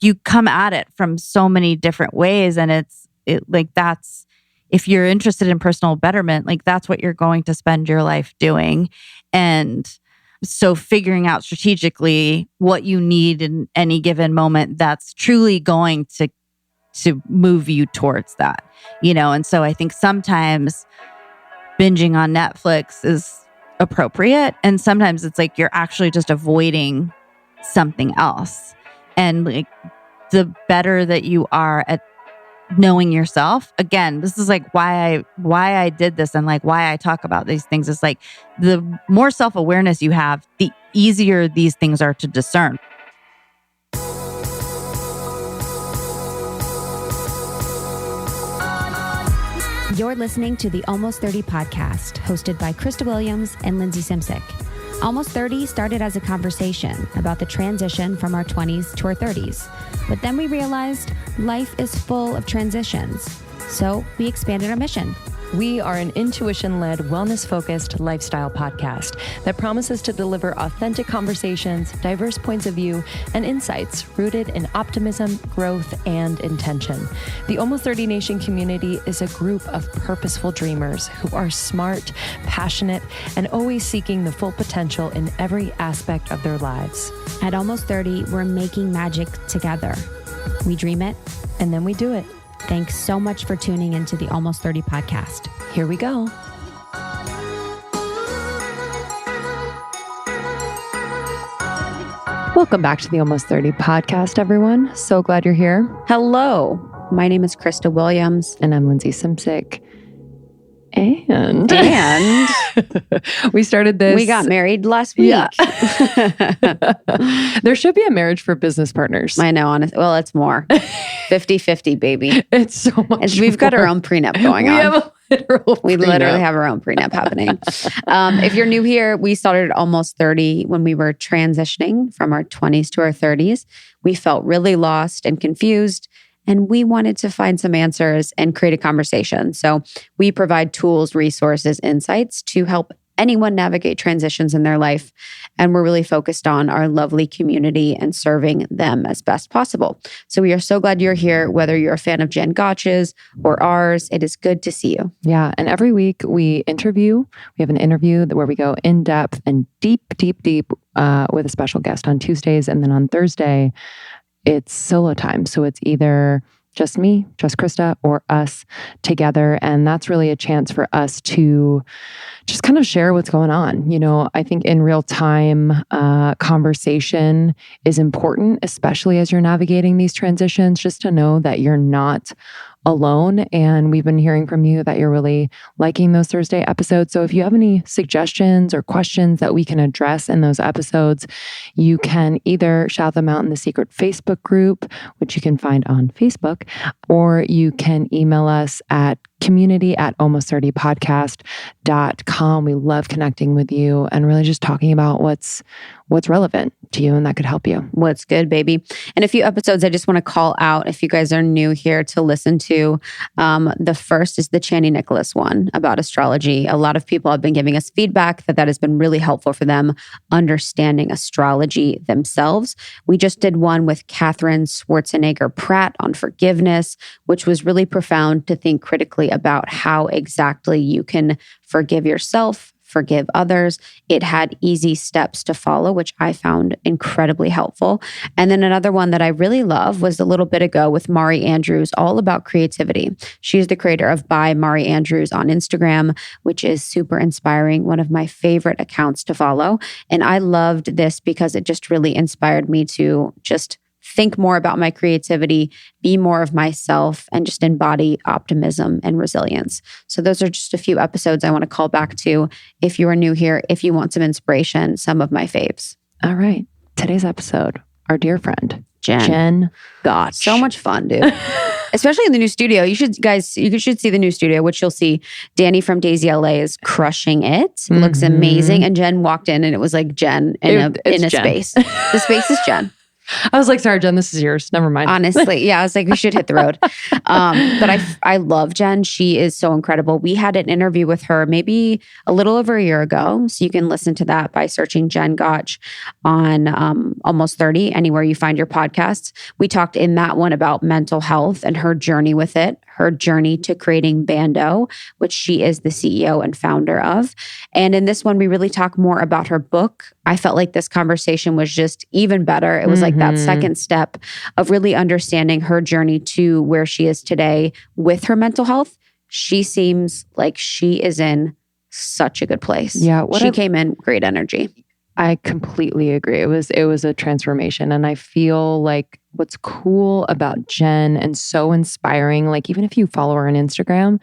you come at it from so many different ways. And that's, if you're interested in personal betterment, like that's what you're going to spend your life doing. And so figuring out strategically what you need in any given moment that's truly going to move you towards that, And so I think sometimes binging on Netflix is appropriate. And sometimes it's like you're actually just avoiding something else. And like the better that you are at knowing yourself, again, this is like why I did this and like why I talk about these things. Is like the more self-awareness you have, the easier these things are to discern. You're listening to the Almost 30 podcast, hosted by Krista Williams and Lindsey Simsick. Almost 30 started as a conversation about the transition from our 20s to our 30s. But then we realized life is full of transitions. So we expanded our mission. We are an intuition-led, wellness-focused lifestyle podcast that promises to deliver authentic conversations, diverse points of view, and insights rooted in optimism, growth, and intention. The Almost 30 Nation community is a group of purposeful dreamers who are smart, passionate, and always seeking the full potential in every aspect of their lives. At Almost 30, we're making magic together. We dream it, and then we do it. Thanks so much for tuning into the Almost 30 podcast. Here we go. Welcome back to the Almost 30 podcast, everyone. So glad you're here. Hello. My name is Krista Williams. And I'm Lindsey Simsick. And we started this. We got married last week. Yeah. There should be a marriage for business partners. I know. Honestly. Well, it's more 50-50, baby. It's so much. We've got our own prenup going on. We literally have our own prenup happening. If you're new here, we started Almost 30 when we were transitioning from our 20s to our 30s. We felt really lost and confused. And we wanted to find some answers and create a conversation. So we provide tools, resources, insights to help anyone navigate transitions in their life. And we're really focused on our lovely community and serving them as best possible. So we are so glad you're here, whether you're a fan of Jen Gotch's or ours. It is good to see you. Yeah. And every week we have an interview where we go in depth and deep with a special guest on Tuesdays. And then on Thursday, it's solo time. So it's either just me, just Krista, or us together. And that's really a chance for us to just kind of share what's going on. I think in real time, conversation is important, especially as you're navigating these transitions, just to know that you're not alone. And we've been hearing from you that you're really liking those Thursday episodes. So if you have any suggestions or questions that we can address in those episodes, you can either shout them out in the secret Facebook group, which you can find on Facebook, or you can email us at community@almost30podcast.com. We love connecting with you and really just talking about what's relevant to you and that could help you. What's good, baby. And a few episodes I just want to call out if you guys are new here to listen to. The first is the Channy Nicholas one about astrology. A lot of people have been giving us feedback that has been really helpful for them understanding astrology themselves. We just did one with Catherine Schwarzenegger Pratt on forgiveness, which was really profound to think critically about how exactly you can forgive yourself, forgive others. It had easy steps to follow, which I found incredibly helpful. And then another one that I really love was a little bit ago with Mari Andrews, all about creativity. She's the creator of By Mari Andrews on Instagram, which is super inspiring, one of my favorite accounts to follow. And I loved this because it just really inspired me to just think more about my creativity, be more of myself, and just embody optimism and resilience. So those are just a few episodes I want to call back to if you are new here, if you want some inspiration, some of my faves. All right. Today's episode, our dear friend, Jen Gotch. So much fun, dude. Especially in the new studio. You should see the new studio, which you'll see Danny from Daisy LA is crushing it. Mm-hmm. Looks amazing. And Jen walked in and it was like Jen in a Jen. space. The space is Jen. I was like, sorry, Jen, this is yours. Never mind. Honestly, yeah, I was like, we should hit the road. But I love Jen. She is so incredible. We had an interview with her maybe a little over a year ago. So you can listen to that by searching Jen Gotch on Almost 30, anywhere you find your podcasts. We talked in that one about mental health and her journey with it, her journey to creating Bando, which she is the CEO and founder of. And in this one, we really talk more about her book. I felt like this conversation was just even better. It was like that second step of really understanding her journey to where she is today with her mental health. She seems like she is in such a good place. Yeah. She came in great energy. I completely agree. It was a transformation. And I feel like what's cool about Jen and so inspiring, like even if you follow her on Instagram,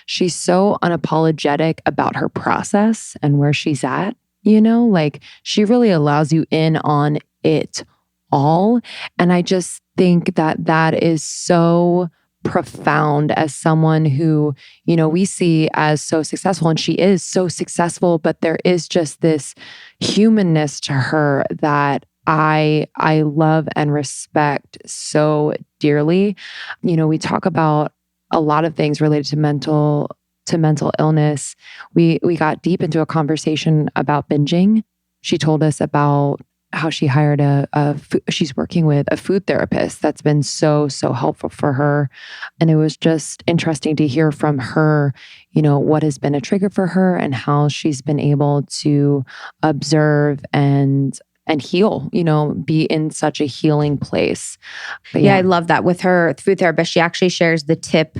she's so unapologetic about her process and where she's at, like she really allows you in on it all. And I just think that is so profound as someone who, we see as so successful, and she is so successful, but there is just this humanness to her that I love and respect so dearly. We talk about a lot of things related to mental illness. We got deep into a conversation about binging. She told us about how she hired she's working with a food therapist that's been so helpful for her. And it was just interesting to hear from her, what has been a trigger for her and how she's been able to observe and heal, be in such a healing place. But yeah, I love that. With her food therapist, she actually shares the tip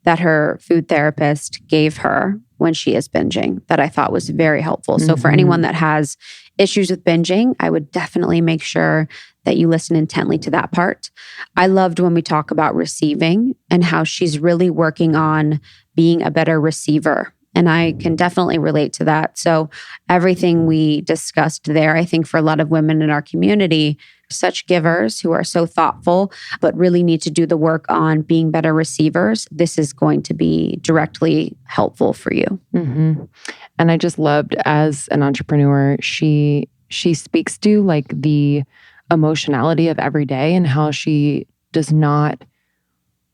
that her food therapist gave her when she is binging that I thought was very helpful. So for anyone that has issues with binging, I would definitely make sure that you listen intently to that part. I loved when we talk about receiving and how she's really working on being a better receiver. And I can definitely relate to that. So everything we discussed there, I think for a lot of women in our community, such givers who are so thoughtful, but really need to do the work on being better receivers, this is going to be directly helpful for you. Mm-hmm. And I just loved, as an entrepreneur, she speaks to like the emotionality of every day and how she does not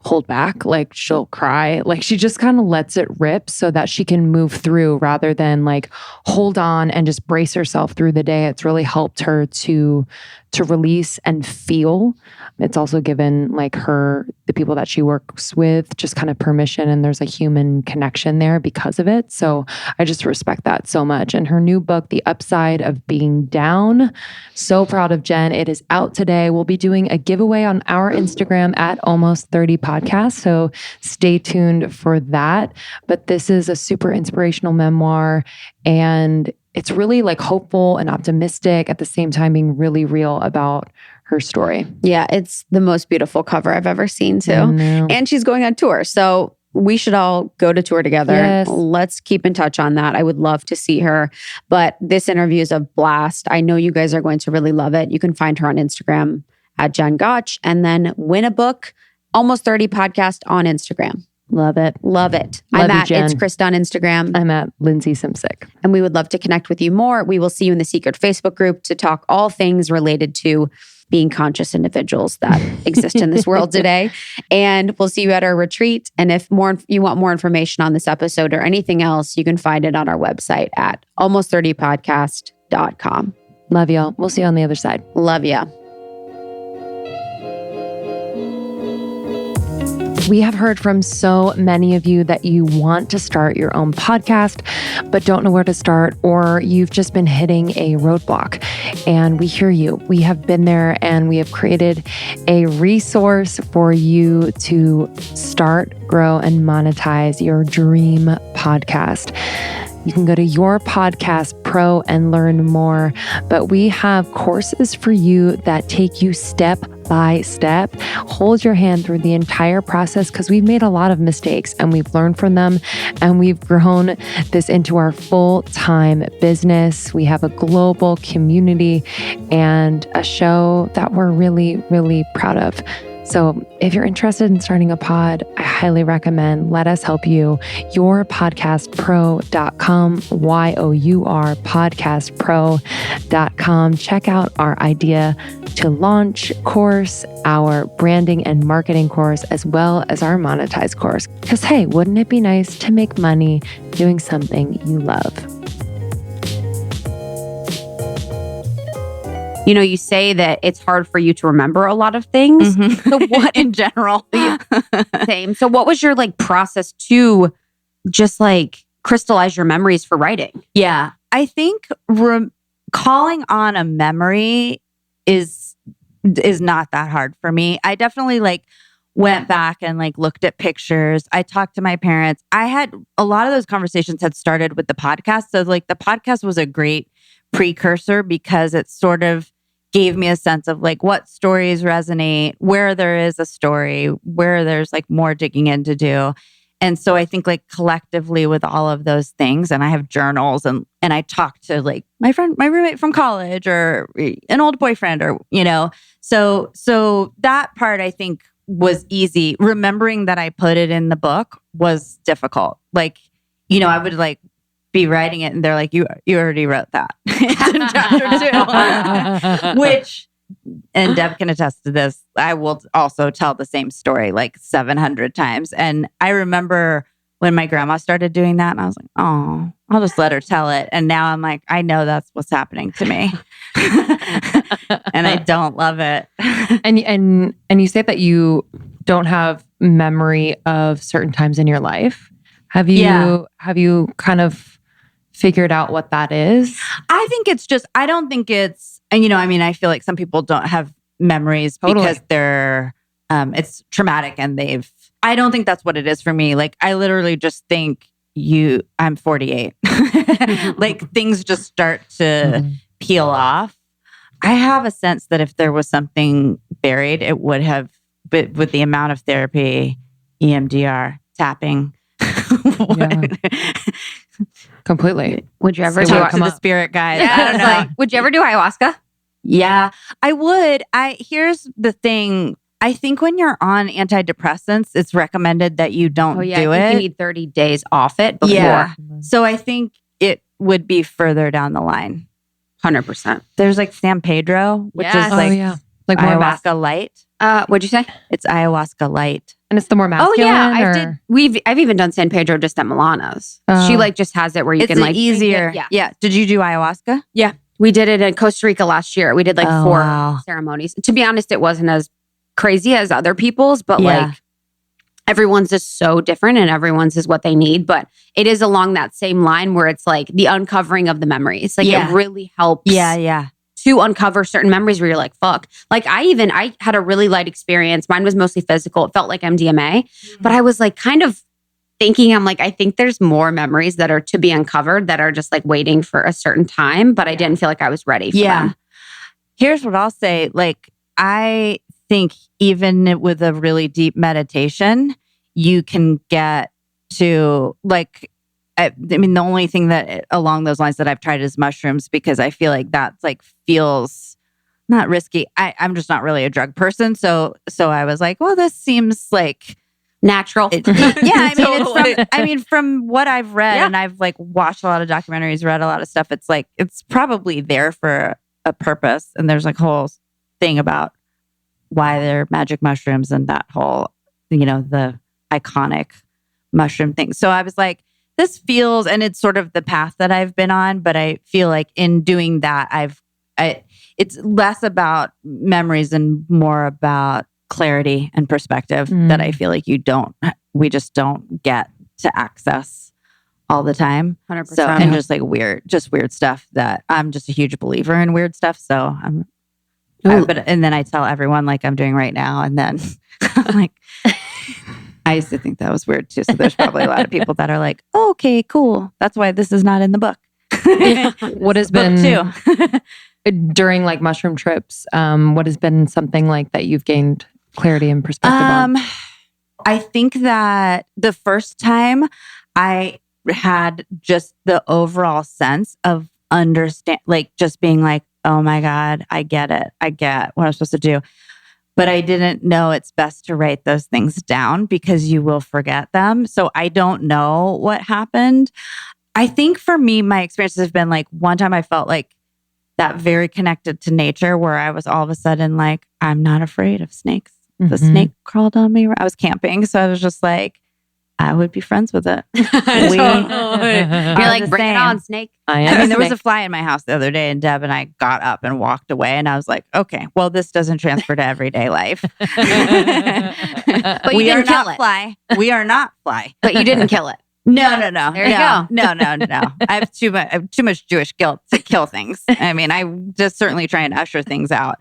hold back. Like she'll cry, like she just kind of lets it rip so that she can move through rather than like hold on and just brace herself through the day. It's really helped her to release and feel. It's also given like the people that she works with, just kind of permission, and there's a human connection there because of it. So I just respect that so much. And her new book, The Upside of Being Down, so proud of Jen. It is out today. We'll be doing a giveaway on our Instagram at Almost 30 Podcast. So stay tuned for that. But this is a super inspirational memoir, and it's really like hopeful and optimistic at the same time, being really real about her story. Yeah, it's the most beautiful cover I've ever seen too. And she's going on tour. So we should all go to tour together. Yes. Let's keep in touch on that. I would love to see her. But this interview is a blast. I know you guys are going to really love it. You can find her on Instagram at Jen Gotch, and then win a book, Almost 30 Podcast on Instagram. Love it. Love it. Love I'm you, at Jen. It's Krista on Instagram. I'm at Lindsey Simsick. And we would love to connect with you more. We will see you in the secret Facebook group to talk all things related to being conscious individuals that exist in this world today. And we'll see you at our retreat. And if you want more information on this episode or anything else, you can find it on our website at almost30podcast.com. Love y'all. We'll see you on the other side. Love ya. We have heard from so many of you that you want to start your own podcast, but don't know where to start, or you've just been hitting a roadblock. And we hear you. We have been there, and we have created a resource for you to start, grow, and monetize your dream podcast. You can go to Your Podcast Pro and learn more, but we have courses for you that take you step by step, hold your hand through the entire process, because we've made a lot of mistakes and we've learned from them, and we've grown this into our full-time business. We have a global community and a show that we're really, really proud of. So if you're interested in starting a pod, I highly recommend Let Us Help You, yourpodcastpro.com, YOUR podcastpro.com. Check out our idea to launch course, our branding and marketing course, as well as our Monetize course. Because hey, wouldn't it be nice to make money doing something you love? You know, you say that it's hard for you to remember a lot of things. Mm-hmm. So what in general? Same. So what was your like process to just like crystallize your memories for writing? Yeah. I think calling on a memory is not that hard for me. I definitely like went back and like looked at pictures. I talked to my parents. I had a lot of those conversations had started with the podcast. So like the podcast was a great precursor because it sort of gave me a sense of like what stories resonate, where there is a story, where there's like more digging in to do. And so I think like collectively with all of those things, and I have journals and I talk to like my roommate from college or an old boyfriend or, you know, so that part I think was easy. Remembering that I put it in the book was difficult. Like, you know, I would like be writing it and they're like, you already wrote that. It's in chapter 2, which, and Deb can attest to this, I will also tell the same story like 700 times. And I remember when my grandma started doing that and I was like, oh, I'll just let her tell it. And now I'm like, I know that's what's happening to me. And I don't love it. And you say that you don't have memory of certain times in your life. Have you kind of figured out what that is? I think it's just, I don't think it's, and you know, I mean, I feel like some people don't have memories because they're, it's traumatic and I don't think that's what it is for me. Like, I literally just think I'm 48. Like things just start to peel off. I have a sense that if there was something buried, it would have, but with the amount of therapy, EMDR, tapping. Completely. Would you ever talk to the spirit guides? Yeah, I don't know. Like, would you ever do ayahuasca? Yeah, I would. Here's the thing. I think when you're on antidepressants, it's recommended that you don't do it. You need 30 days off it before. Yeah. So I think it would be further down the line. 100%. There's like San Pedro, which is like more ayahuasca light. What'd you say? It's ayahuasca light. And it's the more masculine? I've even done San Pedro just at Milano's. She like just has it where you can like easier. Yeah. Did you do ayahuasca? Yeah. We did it in Costa Rica last year. We did like 4 ceremonies. To be honest, it wasn't as crazy as other people's, but like everyone's just so different and everyone's is what they need. But it is along that same line where it's like the uncovering of the memories. Like it really helps. Yeah. To uncover certain memories where you're like, fuck. Like I had a really light experience. Mine was mostly physical. It felt like MDMA. But I was like kind of thinking, I'm like, I think there's more memories that are to be uncovered that are just like waiting for a certain time. But I didn't feel like I was ready for them. Here's what I'll say. Like, I think even with a really deep meditation, you can get to like, I mean, the only thing that along those lines that I've tried is mushrooms because I feel like that's like feels not risky. I'm just not really a drug person. So I was like, well, this seems like natural. I mean, from what I've read and I've like watched a lot of documentaries, read a lot of stuff. It's like, it's probably there for a purpose. And there's like a whole thing about why they're magic mushrooms and that whole, you know, the iconic mushroom thing. So I was like, this feels, and it's sort of the path that I've been on, but I feel like in doing that, it's less about memories and more about clarity and perspective that I feel like we just don't get to access all the time. 100%. So, and just like weird stuff that I'm just a huge believer in weird stuff. So and then I tell everyone like I'm doing right now. And then I'm like, I used to think that was weird too. So there's probably a lot of people that are like, oh, okay, cool. That's why this is not in the book. What has been during like mushroom trips? What has been something like that you've gained clarity and perspective on? I think that the first time I had just the overall sense of like just being like, oh my God, I get it. I get what I'm supposed to do. but I didn't know it's best to write those things down because you will forget them. So I don't know what happened. I think for me, my experiences have been like one time I felt like that very connected to nature where I was all of a sudden like, I'm not afraid of snakes. The snake crawled on me. I was camping. So I was just like, I would be friends with it. You're like, bring it on, snake. I mean, there was a fly in my house the other day and Deb and I got up and walked away and I was like, okay, well, this doesn't transfer to everyday life. But you we didn't are kill not it. fly. We are not fly. But you didn't kill it. No. There you go. No. I have too much Jewish guilt to kill things. I mean, I just certainly try and usher things out.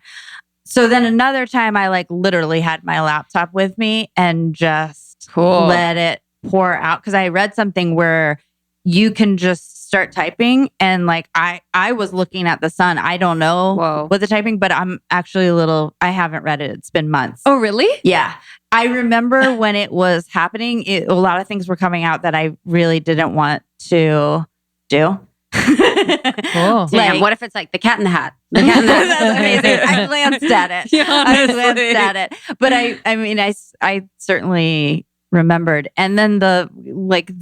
So then another time I like literally had my laptop with me and just let it pour out. Because I read something where you can just start typing and like I was looking at the sun. I don't know what the typing, but I'm actually I haven't read it. It's been months. Oh, really? Yeah. I remember when it was happening, a lot of things were coming out that I really didn't want to do. Cool. Damn, what if it's like the Cat in the Hat? The Cat in the Hat. That's amazing. I glanced at it. Yeah, I glanced at it. But I mean, I certainly remembered. And then the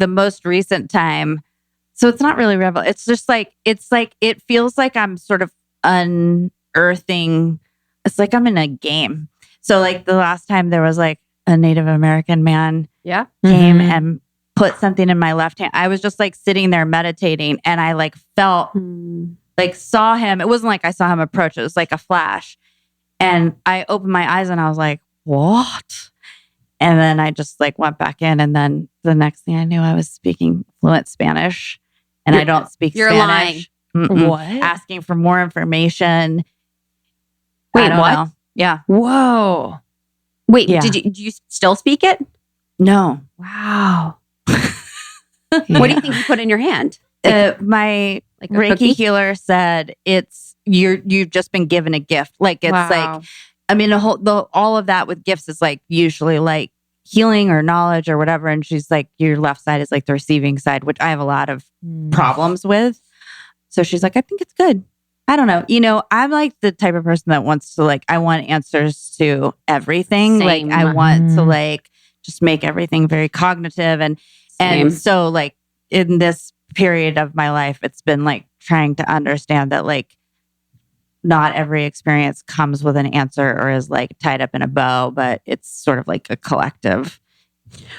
most recent time, so it's not really it's just like, it feels like I'm sort of unearthing. It's like I'm in a game. So like the last time there was like a Native American man came and put something in my left hand. I was just like sitting there meditating and I like felt like saw him. It wasn't like I saw him approach. It was like a flash. And I opened my eyes and I was like, what? And then I just like went back in. And then the next thing I knew, I was speaking fluent Spanish and I don't speak Spanish. You're lying. What? Asking for more information. Wait, what? Know. Yeah. Whoa. Wait, did you still speak it? No. Wow. What do you think you put in your hand? My Like a Reiki cookie? healer said you've just been given a gift. Like it's like, I mean, all of that with gifts is like usually like healing or knowledge or whatever. And she's like, your left side is like the receiving side, which I have a lot of problems with. So she's like, I think it's good. I don't know. You know, I'm like the type of person that wants to like, I want answers to everything. Same. Like I want to like just make everything very cognitive. And so like in this period of my life, it's been like trying to understand that like not every experience comes with an answer or is like tied up in a bow, but it's sort of like a collective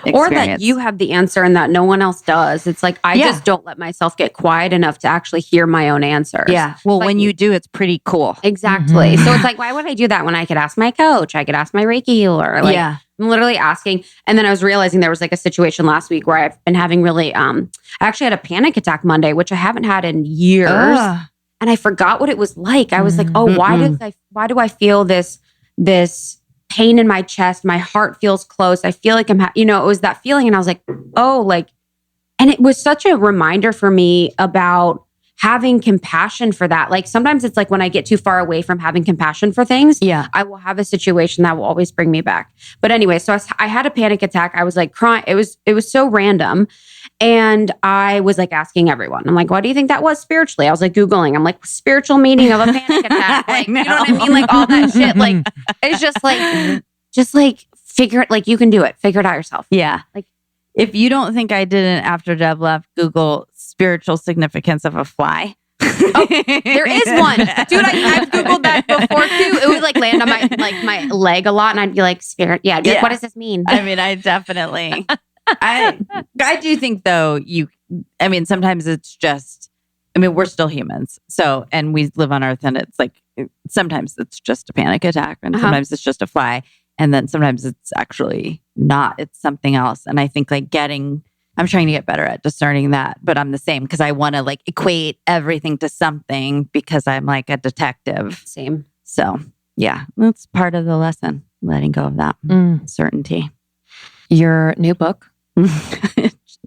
experience. Or that you have the answer and that no one else does. It's like, I just don't let myself get quiet enough to actually hear my own answers. Yeah. Well, like, when you do, it's pretty cool. Exactly. So it's like, why would I do that when I could ask my coach? I could ask my Reiki healer. Like, I'm literally asking. And then I was realizing there was like a situation last week where I've been having really, I actually had a panic attack Monday, which I haven't had in years. And I forgot what it was like. I was like, oh, why do I feel this pain in my chest? My heart feels close. I feel like it was that feeling. And I was like, oh, like, and it was such a reminder for me about having compassion for that. Like sometimes it's like when I get too far away from having compassion for things, I will have a situation that will always bring me back. But anyway, so I had a panic attack. I was like crying. It was so random. And I was like asking everyone, I'm like, what do you think that was spiritually? I was like Googling, I'm like, spiritual meaning of a panic attack. Like, you know what I mean? Like all that shit. Like, it's just like figure it, like you can do it. Figure it out yourself. Yeah. Like, if you don't think I didn't after Deb left, Google spiritual significance of a fly. Oh, there is one. Dude, I've Googled that before too. It would like land on my leg a lot and I'd be like, spirit. Yeah. I'd be like, what does this mean? I mean, I definitely, I do think though, sometimes it's just, we're still humans. So, and we live on Earth and it's like, sometimes it's just a panic attack and sometimes it's just a fly. And then sometimes it's actually not, it's something else. And I think like I'm trying to get better at discerning that, but I'm the same because I want to like equate everything to something because I'm like a detective. Same. So yeah, that's part of the lesson, letting go of that certainty. Your new book,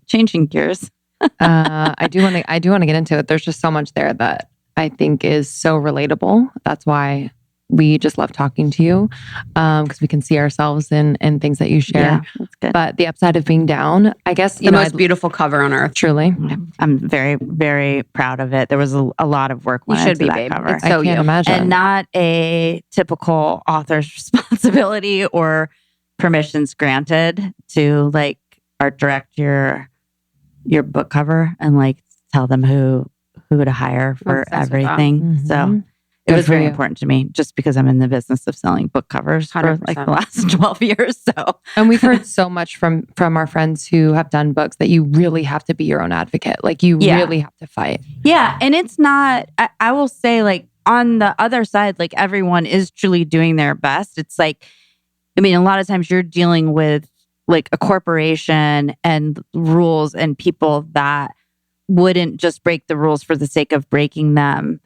Changing Gears. I do want to get into it. There's just so much there that I think is so relatable. That's why we just love talking to you because we can see ourselves in things that you share. Yeah, that's But the upside of being down, I guess, the most beautiful cover on earth. Truly. I'm very, very proud of it. There was a lot of work went into that cover. So I can't imagine. And not a typical author's responsibility or permissions granted to like art direct your book cover and like tell them who to hire for everything. Mm-hmm. So it was very important to me just because I'm in the business of selling book covers 100%. For like the last 12 years. So, and we've heard so much from our friends who have done books that you really have to be your own advocate. Like you really have to fight. Yeah. And it's not, I will say like on the other side, like everyone is truly doing their best. It's like, I mean, a lot of times you're dealing with like a corporation and rules and people that wouldn't just break the rules for the sake of breaking them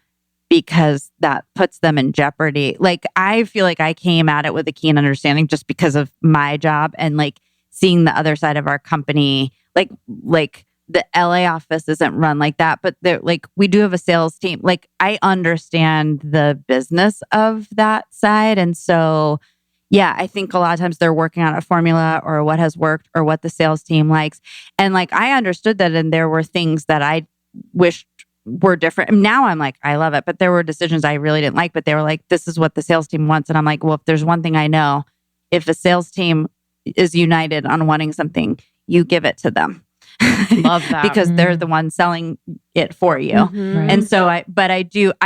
because that puts them in jeopardy. Like, I feel like I came at it with a keen understanding just because of my job and like seeing the other side of our company. Like the LA office isn't run like that, but they're like, we do have a sales team. Like, I understand the business of that side. And so, yeah, I think a lot of times they're working on a formula or what has worked or what the sales team likes. And like, I understood that. And there were things that I wished were different. And now I'm like, I love it. But there were decisions I really didn't like, but they were like, this is what the sales team wants. And I'm like, well, if there's one thing I know, if a sales team is united on wanting something, you give it to them. Love that. Because they're the ones selling it for you. Right. And so I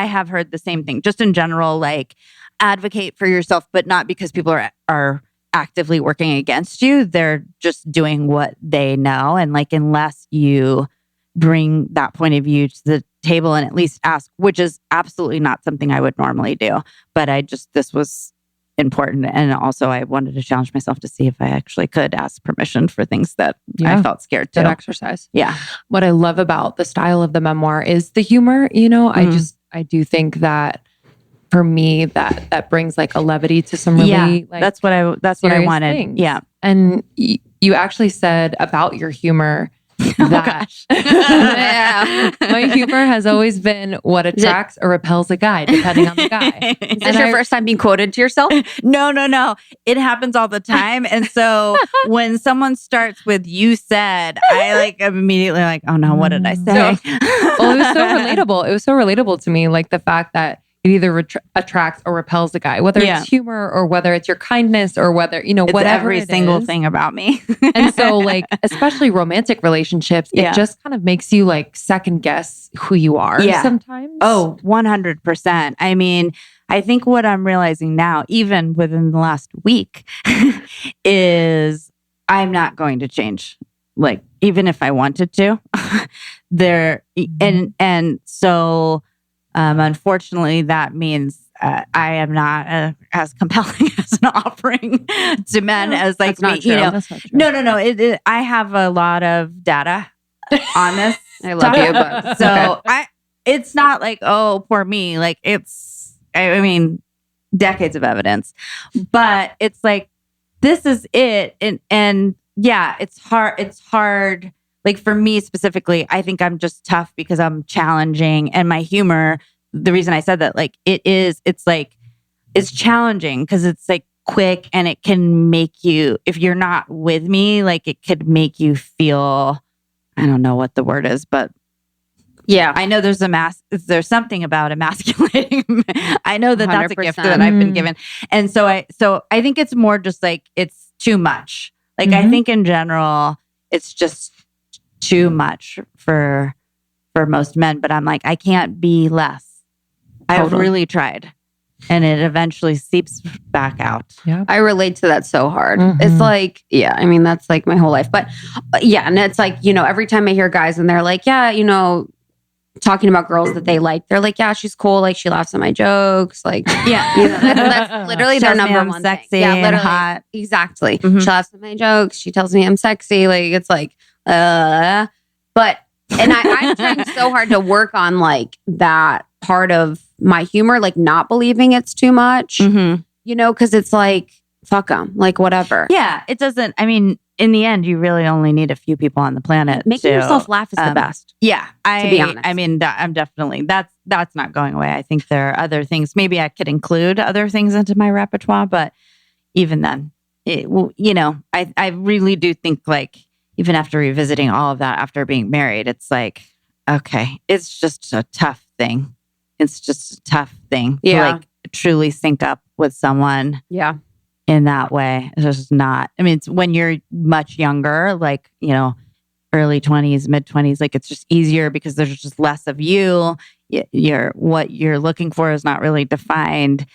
have heard the same thing, just in general, like advocate for yourself, but not because people are actively working against you. They're just doing what they know. And like, unless you bring that point of view to the table and at least ask, which is absolutely not something I would normally do. But this was important. And also I wanted to challenge myself to see if I actually could ask permission for things that I felt scared to. Good exercise. Yeah. What I love about the style of the memoir is the humor. You know, I do think that for me, that brings like a levity to some really like that's what I wanted. Things. Yeah. And you actually said about your humor that my humor has always been what attracts or repels a guy, depending on the guy. Is this your first time being quoted to yourself? No. It happens all the time. And so when someone starts with "you said," I like immediately like, oh no, what did I say? Well, it was so relatable. It was so relatable to me, like the fact that it either attracts or repels a guy, whether it's humor or whether it's your kindness or whether, it's whatever every single thing about me. And so like, especially romantic relationships, it just kind of makes you like second guess who you are sometimes. Oh, 100%. I mean, I think what I'm realizing now, even within the last week, is I'm not going to change. Like, even if I wanted to, and so, unfortunately, that means I am not as compelling as an offering to men as like me. True. That's not true. No. I have a lot of data on this. I love you, but so it's not like, oh, poor me. Like I mean, decades of evidence, but it's like this is it, and yeah, it's hard. It's hard. Like for me specifically, I think I'm just tough because I'm challenging, and my humor, the reason I said that, like it's challenging because it's like quick and it can make you, if you're not with me, like it could make you feel, I don't know what the word is, but yeah, I know there's something about emasculating. I know that that's a gift that I've been given. And so I think it's more just like, it's too much. Like I think in general, it's just too much for most men, but I'm like, I can't be less. I've really tried, and it eventually seeps back out. Yeah, I relate to that so hard. It's like, I mean, that's like my whole life, but yeah. And it's like, every time I hear guys and they're like, talking about girls that they like, they're like, yeah, she's cool. Like she laughs at my jokes. Like, that's literally their number one sexy thing. Yeah, literally. And hot. Exactly. She laughs at my jokes. She tells me I'm sexy. Like, it's like, but, and I'm trying so hard to work on like that part of my humor, like not believing it's too much, cause it's like, fuck them, like whatever. Yeah. It doesn't, I mean, in the end, you really only need a few people on the planet. Making yourself laugh is the best. Yeah. To be honest. I mean, I'm definitely, that's not going away. I think there are other things. Maybe I could include other things into my repertoire, but even then, I really do think like, even after revisiting all of that after being married, it's like, okay, it's just a tough thing. It's just a tough thing to like truly sync up with someone. Yeah. In that way. It's just not, I mean, it's when you're much younger, like, early 20s, mid 20s, like it's just easier because there's just less of you. What you're looking for is not really defined.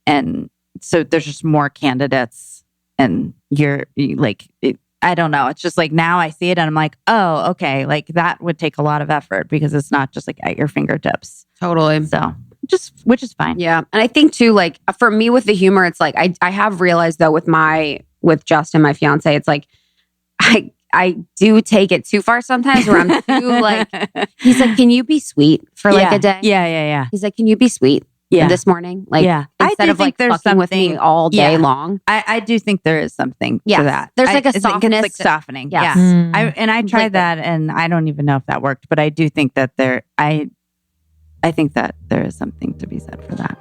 And so there's just more candidates and I don't know. It's just like now I see it and I'm like, oh, okay. Like that would take a lot of effort because it's not just like at your fingertips. Totally. So which is fine. Yeah. And I think too, like for me with the humor, it's like, I have realized though with Justin, my fiance, it's like, I do take it too far sometimes where I'm too like, he's like, can you be sweet for like a day? Yeah. He's like, can you be sweet this morning? Like, instead of like fucking with me all day long. I do think there is something to that. There's like a softness. It's like softening. Yes. Yeah. I tried that and I don't even know if that worked, but I do think that I think that there is something to be said for that.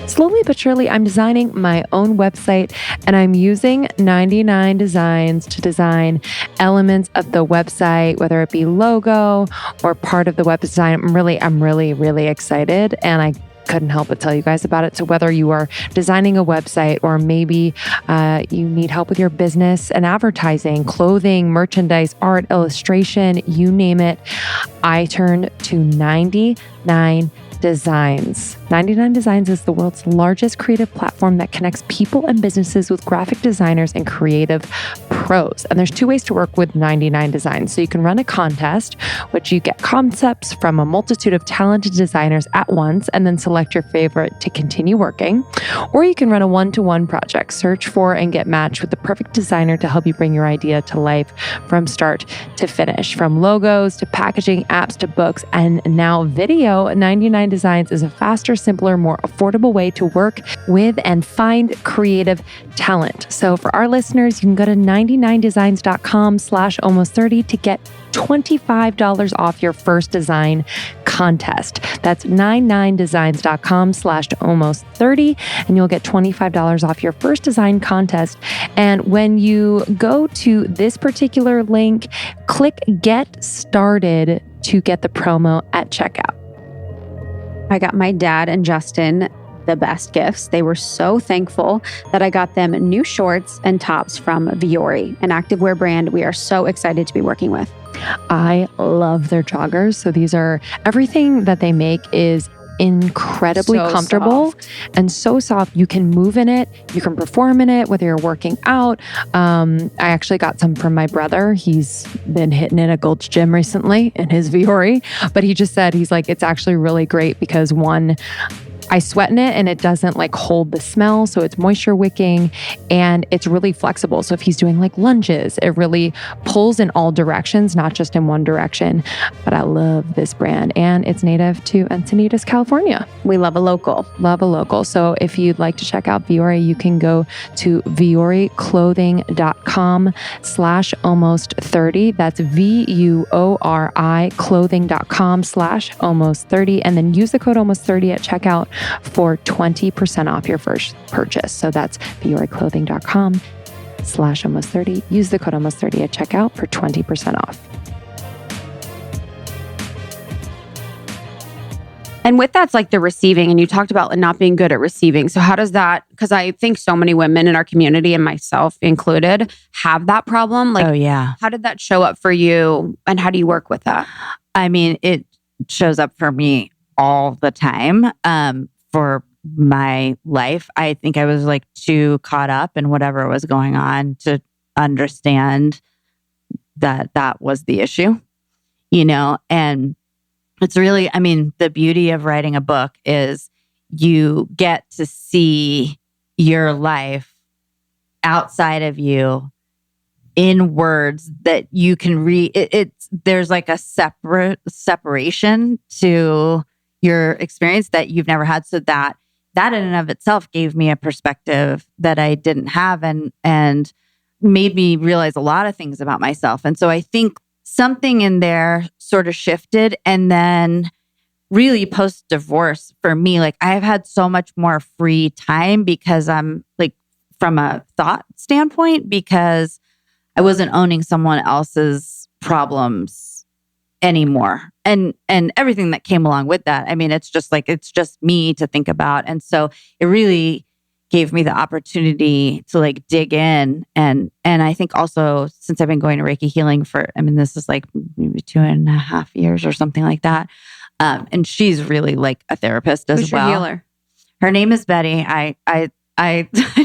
Slowly but surely, I'm designing my own website and I'm using 99 Designs to design elements of the website, whether it be logo or part of the web design. I'm really excited and I couldn't help but tell you guys about it. So whether you are designing a website or maybe you need help with your business and advertising, clothing, merchandise, art, illustration, you name it, I turned to 99 Designs. 99 Designs is the world's largest creative platform that connects people and businesses with graphic designers and creative pros. And there's two ways to work with 99 Designs. So you can run a contest, which you get concepts from a multitude of talented designers at once and then select your favorite to continue working. Or you can run a one-to-one project, search for and get matched with the perfect designer to help you bring your idea to life from start to finish. From logos to packaging, apps to books, and now video, 99 Designs is a faster, simpler, more affordable way to work with and find creative talent. So for our listeners, you can go to 99designs.com/almost30 to get $25 off your first design contest. That's 99designs.com/almost30 and you'll get $25 off your first design contest. And when you go to this particular link, click Get Started to get the promo at checkout. I got my dad and Justin the best gifts. They were so thankful that I got them new shorts and tops from Viore, an activewear brand we are so excited to be working with. I love their joggers. So these are, everything that they make is incredibly comfortable and so soft. You can move in it. You can perform in it, whether you're working out. I actually got some from my brother. He's been hitting it at Gotch gym recently in his Viore, but he just said, he's like, it's actually really great because one, I sweat in it and it doesn't like hold the smell. So it's moisture wicking and it's really flexible. So if he's doing like lunges, it really pulls in all directions, not just in one direction. But I love this brand and it's native to Encinitas, California. We love a local. Love a local. So if you'd like to check out Viore, you can go to vioreclothing.com/almost30. That's VUORI clothing.com/almost30. And then use the code almost30 at checkout for 20% off your first purchase. So that's vioreclothing.com/almost30. Use the code almost30 at checkout for 20% off. And with that's like the receiving, and you talked about not being good at receiving. So how does that, because I think so many women in our community and myself included have that problem. Like, oh yeah. How did that show up for you and how do you work with that? I mean, it shows up for me all the time. For my life, I think I was like too caught up in whatever was going on to understand that that was the issue, and it's really, I mean, the beauty of writing a book is you get to see your life outside of you in words that you can read. There's like a separation to your experience that you've never had. So that in and of itself gave me a perspective that I didn't have and made me realize a lot of things about myself. And so I think something in there sort of shifted. And then really post-divorce for me, like I've had so much more free time because I'm like from a thought standpoint, because I wasn't owning someone else's problems anymore. And everything that came along with that. I mean, it's just me to think about. And so it really gave me the opportunity to like dig in. And I think also since I've been going to Reiki healing this is like maybe 2.5 years or something like that. And she's really like a therapist as Who's well. Your healer? Her name is Betty. I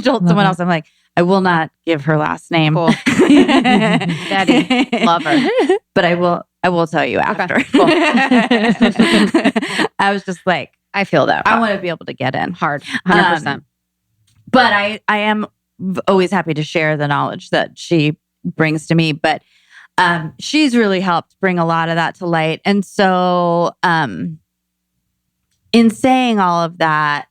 told someone else, I'm like, I will not give her last name. Cool. Betty, love her. But I will tell you after. Okay, cool. I was just like, I feel that. I want to be able to get in Hard, 100%. But I am always happy to share the knowledge that she brings to me. But she's really helped bring a lot of that to light. And so in saying all of that,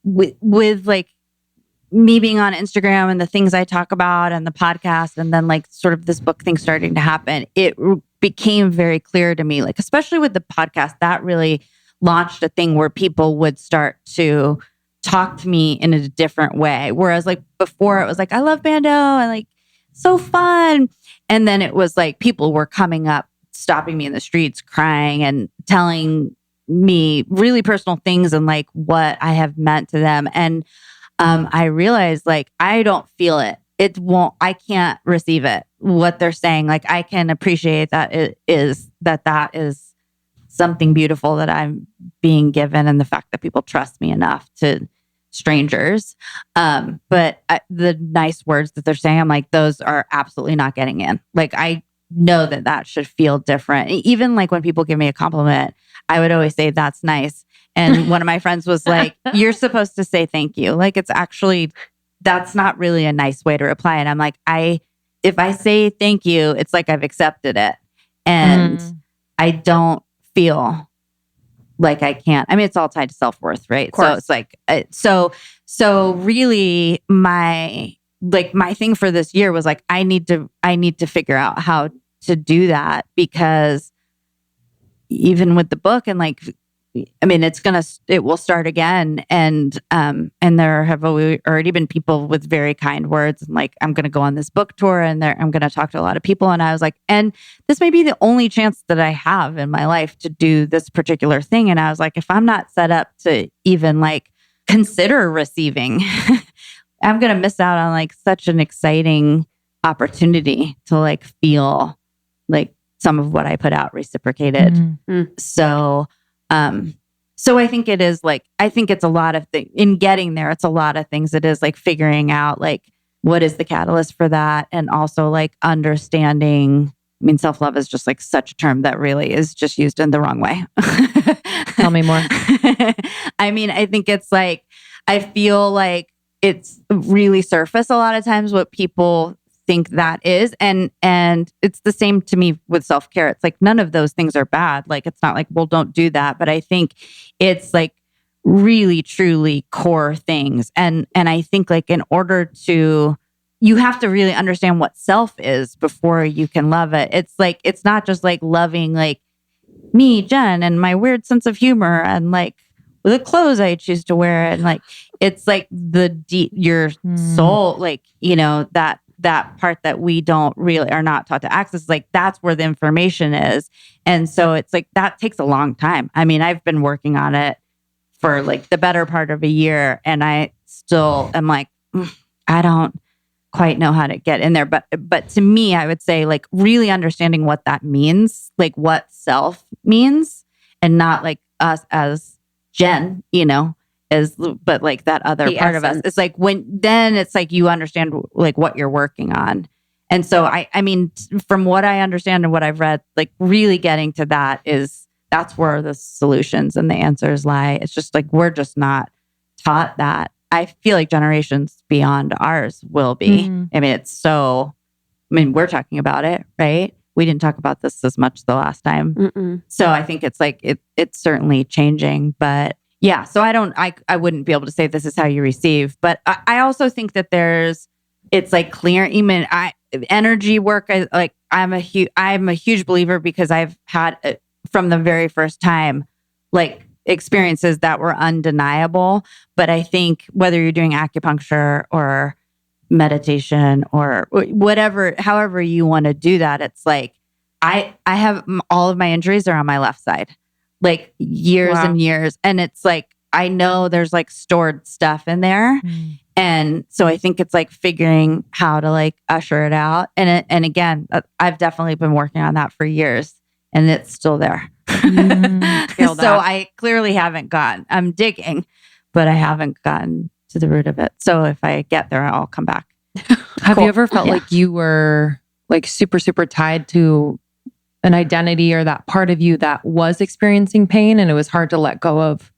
with like me being on Instagram and the things I talk about and the podcast, and then like sort of this book thing starting to happen, it became very clear to me, like, especially with the podcast, that really launched a thing where people would start to talk to me in a different way. Whereas like before it was like, I love Bando and like so fun. And then it was like people were coming up, stopping me in the streets, crying and telling me really personal things and like what I have meant to them. And I realized like, I don't feel it. I can't receive it. What they're saying, like I can appreciate that it is that is something beautiful that I'm being given, and the fact that people trust me enough to strangers. But the nice words that they're saying, I'm like, those are absolutely not getting in. Like I know that should feel different. Even like when people give me a compliment, I would always say that's nice. And one of my friends was like, you're supposed to say thank you. Like that's not really a nice way to reply. And I'm like, if I say thank you, it's like I've accepted it. And I don't feel like I can't. I mean, it's all tied to self-worth, right? So it's like, so really my thing for this year was like, I need to figure out how to do that, because even with the book and like, I mean, it will start again. And there have already been people with very kind words and like, I'm going to go on this book tour and I'm going to talk to a lot of people. And I was like, and this may be the only chance that I have in my life to do this particular thing. And I was like, if I'm not set up to even like consider receiving, I'm going to miss out on like such an exciting opportunity to like feel like some of what I put out reciprocated. Mm-hmm. So I think it is like, I think it's a lot of things in getting there. It's a lot of things. It is like figuring out like, what is the catalyst for that? And also like understanding, I mean, self-love is just like such a term that really is just used in the wrong way. Tell me more. I mean, I think it's like, I feel like it's really surface a lot of times what people think that is. And it's the same to me with self-care. It's like, none of those things are bad. Like, it's not like, well, don't do that. But I think it's like really, truly core things. And I think like in order to, you have to really understand what self is before you can love it. It's like, it's not just like loving like me, Jen, and my weird sense of humor and like the clothes I choose to wear. And like, it's like your soul, like, you know, that part that we don't really are not taught to access, like that's where the information is. And so it's like, that takes a long time. I mean, I've been working on it for like the better part of a year, and I still am like, I don't quite know how to get in there. But to me, I would say like really understanding what that means, like what self means, and not like us as Jen, you know, but like that other the part essence. of us. It's like then it's like you understand like what you're working on. And so I mean, from what I understand and what I've read, like really getting to that's where the solutions and the answers lie. It's just like, we're just not taught that. I feel like generations beyond ours will be. I mean, we're talking about it, right? We didn't talk about this as much the last time. Mm-mm. So I think it's like, it's certainly changing, but yeah. So I wouldn't be able to say this is how you receive, but I also think that it's like clear, energy work. I'm a huge believer, because I've had from the very first time, like experiences that were undeniable. But I think whether you're doing acupuncture or meditation or whatever, however you want to do that, it's like, I have all of my injuries are on my left side, like years and years. And it's like, I know there's like stored stuff in there. And so I think it's like figuring how to like usher it out. And again, I've definitely been working on that for years and it's still there. So I clearly haven't I'm digging, but I haven't gotten to the root of it. So if I get there, I'll come back. Have you ever felt like you were like super, super tied to an identity or that part of you that was experiencing pain and it was hard to let go of?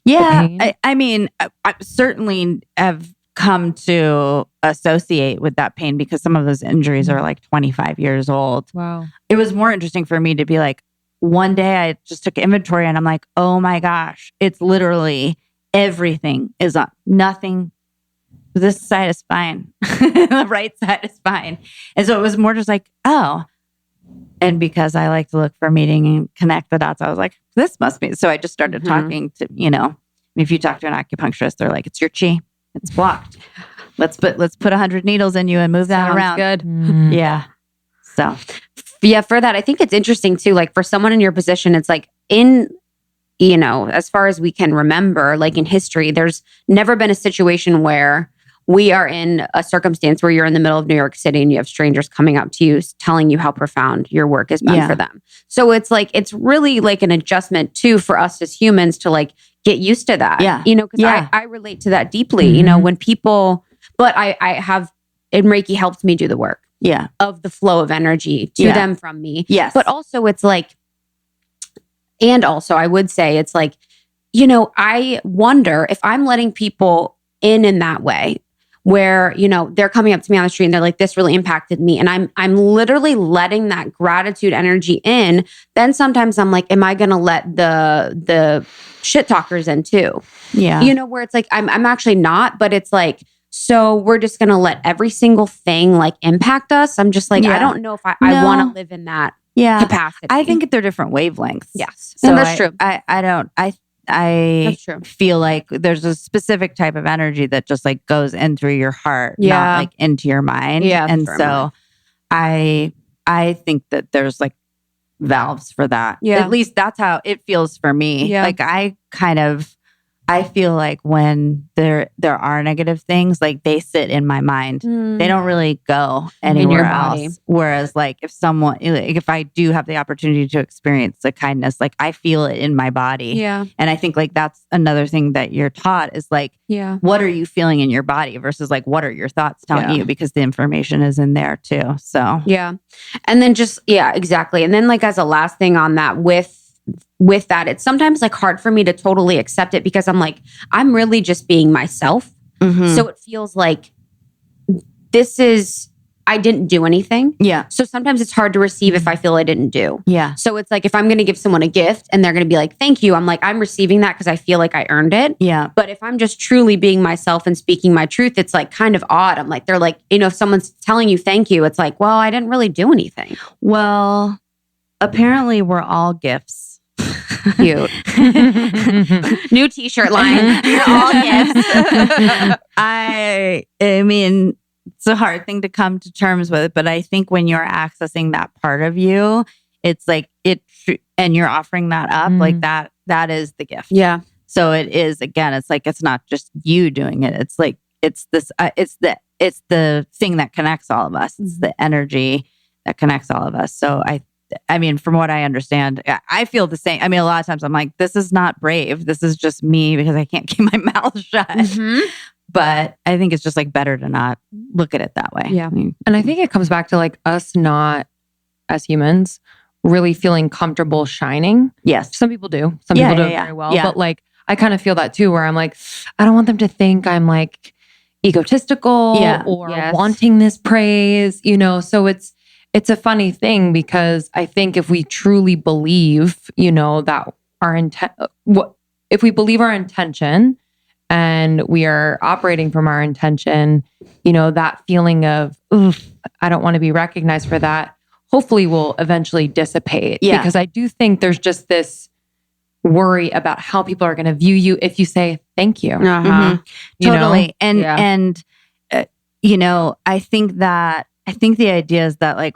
Yeah. I mean, I certainly have come to associate with that pain because some of those injuries are like 25 years old. Wow. It was more interesting for me to be like, one day I just took inventory and I'm like, oh my gosh, it's literally everything is up. Nothing. This side is fine. The right side is fine. And so it was more just like, oh. And because I like to look for meaning and connect the dots, I was like, this must be. So I just started talking to, if you talk to an acupuncturist, they're like, it's your chi. It's blocked. Let's put 100 needles in you and move that around. Good. Yeah. So yeah, for that, I think it's interesting too, like for someone in your position, it's like as far as we can remember, like in history, there's never been a situation where we are in a circumstance where you're in the middle of New York City and you have strangers coming up to you, telling you how profound your work has been for them. So it's like, it's really like an adjustment too, for us as humans to like get used to that. Yeah. Because I relate to that deeply, when people, but I have, and Reiki helped me do the work. Yeah. Of the flow of energy to them from me. Yes. But also it's like, and also I would say it's like, I wonder if I'm letting people in that way where, they're coming up to me on the street and they're like, this really impacted me. And I'm literally letting that gratitude energy in. Then sometimes I'm like, am I going to let the shit talkers in too? Yeah. Where it's like, I'm actually not, but it's like, so we're just going to let every single thing like impact us. I'm just like, I don't know if I want to live in that capacity. I think they're different wavelengths. Yes. So that's true. I feel like there's a specific type of energy that just like goes in through your heart, not like into your mind. Yeah. And so I think that there's like valves for that. Yeah. At least that's how it feels for me. Yeah. Like I feel like when there are negative things, like they sit in my mind. They don't really go anywhere else. Whereas like if I do have the opportunity to experience the kindness, like I feel it in my body. Yeah. And I think like that's another thing that you're taught is like, what are you feeling in your body versus like, what are your thoughts telling you? Because the information is in there too. So yeah. And then exactly. And then like as a last thing on that with that, it's sometimes like hard for me to totally accept it because I'm like, I'm really just being myself. So it feels like I didn't do anything. Yeah. So sometimes it's hard to receive if I feel I didn't do. Yeah. So it's like, if I'm going to give someone a gift and they're going to be like, thank you. I'm like, I'm receiving that because I feel like I earned it. Yeah. But if I'm just truly being myself and speaking my truth, it's like kind of odd. I'm like, they're like, if someone's telling you thank you, it's like, well, I didn't really do anything. Well, apparently we're all gifts. Cute. New t-shirt line. You're all gifts. I mean, it's a hard thing to come to terms with, but I think when you're accessing that part of you, it's like and you're offering that up, like that is the gift. Yeah. So it is, again, it's like, it's not just you doing it. It's like, it's the thing that connects all of us. It's the energy that connects all of us. So I mean, from what I understand, I feel the same. I mean, a lot of times I'm like, this is not brave. This is just me because I can't keep my mouth shut. But I think it's just like better to not look at it that way. Yeah. And I think it comes back to like us not, as humans, really feeling comfortable shining. Yes. Some people do. Some people do it very well. But like, I kind of feel that too, where I'm like, I don't want them to think I'm like egotistical or wanting this praise, So it's a funny thing because I think if we truly believe, that our if we believe our intention and we are operating from our intention, that feeling of, I don't want to be recognized for that, hopefully will eventually dissipate. Yeah. Because I do think there's just this worry about how people are going to view you if you say thank you. Totally. You know? And I think the idea is that like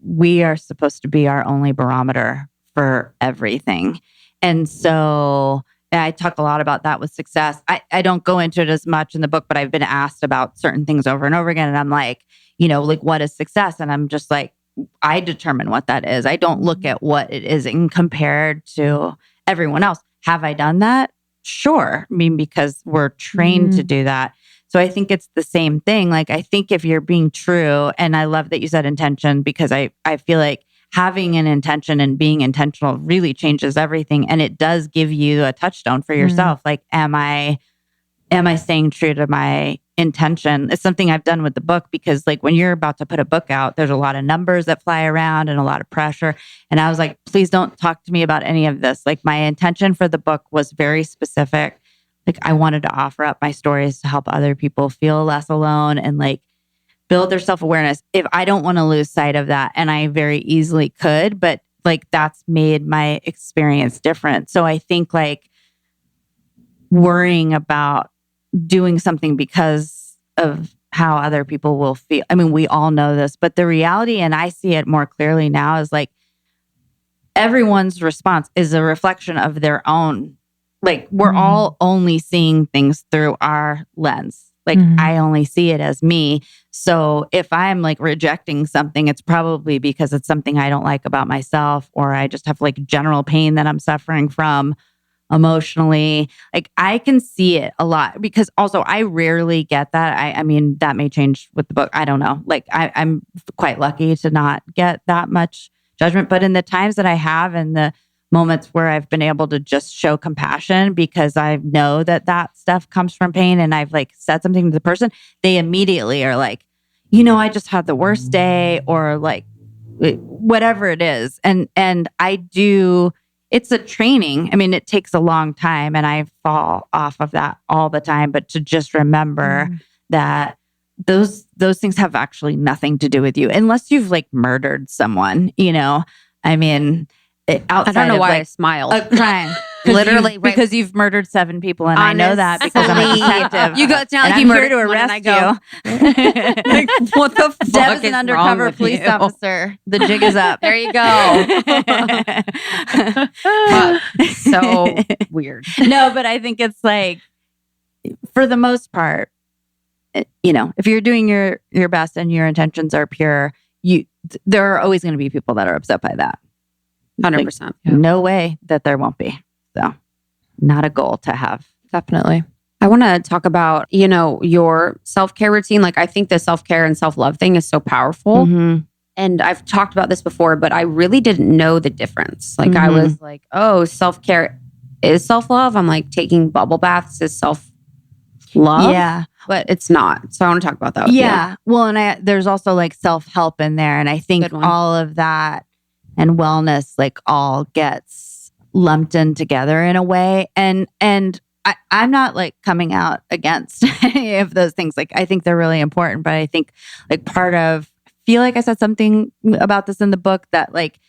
we are supposed to be our only barometer for everything. And so I talk a lot about that with success. I don't go into it as much in the book, but I've been asked about certain things over and over again. And I'm like, like what is success? And I'm just like, I determine what that is. I don't look at what it is and compared to everyone else. Have I done that? Sure. I mean, because we're trained to do that. So I think it's the same thing. Like, I think if you're being true, and I love that you said intention, because I feel like having an intention and being intentional really changes everything. And it does give you a touchstone for yourself. Like, am I staying true to my intention? It's something I've done with the book, because like when you're about to put a book out, there's a lot of numbers that fly around and a lot of pressure. And I was like, please don't talk to me about any of this. Like, my intention for the book was very specific. Like, I wanted to offer up my stories to help other people feel less alone and like build their self-awareness. If I don't want to lose sight of that, and I very easily could, but like that's made my experience different. So I think like worrying about doing something because of how other people will feel. I mean, we all know this, but the reality, and I see it more clearly now, is like everyone's response is a reflection of their own. Like, we're all only seeing things through our lens. Like, I only see it as me. So if I'm like rejecting something, it's probably because it's something I don't like about myself, or I just have like general pain that I'm suffering from emotionally. Like, I can see it a lot, because also I rarely get that. I mean, that may change with the book. I don't know. Like, I'm quite lucky to not get that much judgment. But in the times that I have, and the moments where I've been able to just show compassion, because I know that that stuff comes from pain, and I've like said something to the person, they immediately are like, I just had the worst day, or like whatever it is. And I do, it's a training. I mean, it takes a long time, and I fall off of that all the time, but to just remember that those things have actually nothing to do with you, unless you've like murdered someone, I mean, outside I don't know of why like I smiled. a crime. Literally, because you've murdered 7 people, and I know that because I'm a detective. You go, it's not and like I'm you here murdered to one, and arrest I go, you. what the fuck Deb's is an undercover wrong with police you? officer. The jig is up. There you go. So weird. No, but I think it's like, for the most part, if you're doing your best and your intentions are pure, there are always going to be people that are upset by that. 100%. Like, no way that there won't be. So, not a goal to have. Definitely. I want to talk about, your self-care routine. Like, I think the self-care and self-love thing is so powerful. And I've talked about this before, but I really didn't know the difference. Like, I was like, oh, self-care is self-love. I'm like, taking bubble baths is self-love. Yeah. But it's not. So I want to talk about that with you. Well, and there's also like self-help in there. And I think all of that and wellness like all gets lumped in together in a way. And I'm not like coming out against any of those things. Like, I think they're really important, but I think like I feel like I said something about this in the book, that like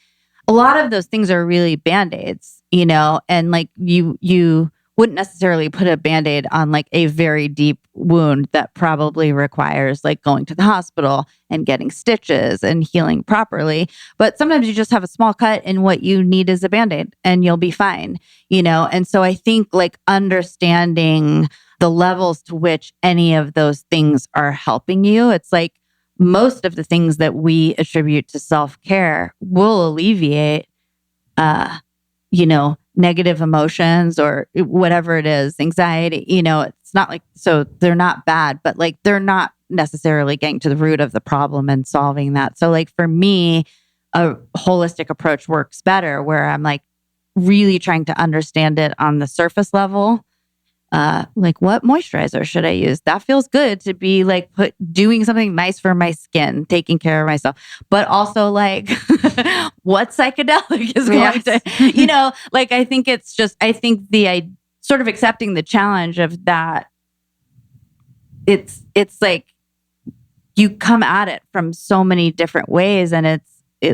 a lot of those things are really Band-Aids, and like you wouldn't necessarily put a Band-Aid on like a very deep wound that probably requires like going to the hospital and getting stitches and healing properly. But sometimes you just have a small cut, and what you need is a Band-Aid, and you'll be fine, And so I think like understanding the levels to which any of those things are helping you, it's like most of the things that we attribute to self-care will alleviate, negative emotions or whatever it is, anxiety, it's not like, so they're not bad, but like they're not necessarily getting to the root of the problem and solving that. So like for me, a holistic approach works better, where I'm like really trying to understand it on the surface level. Like, what moisturizer should I use? That feels good to be like doing something nice for my skin, taking care of myself, but also like what psychedelic is going to, like, I think the sort of accepting the challenge of that. It's like you come at it from so many different ways, and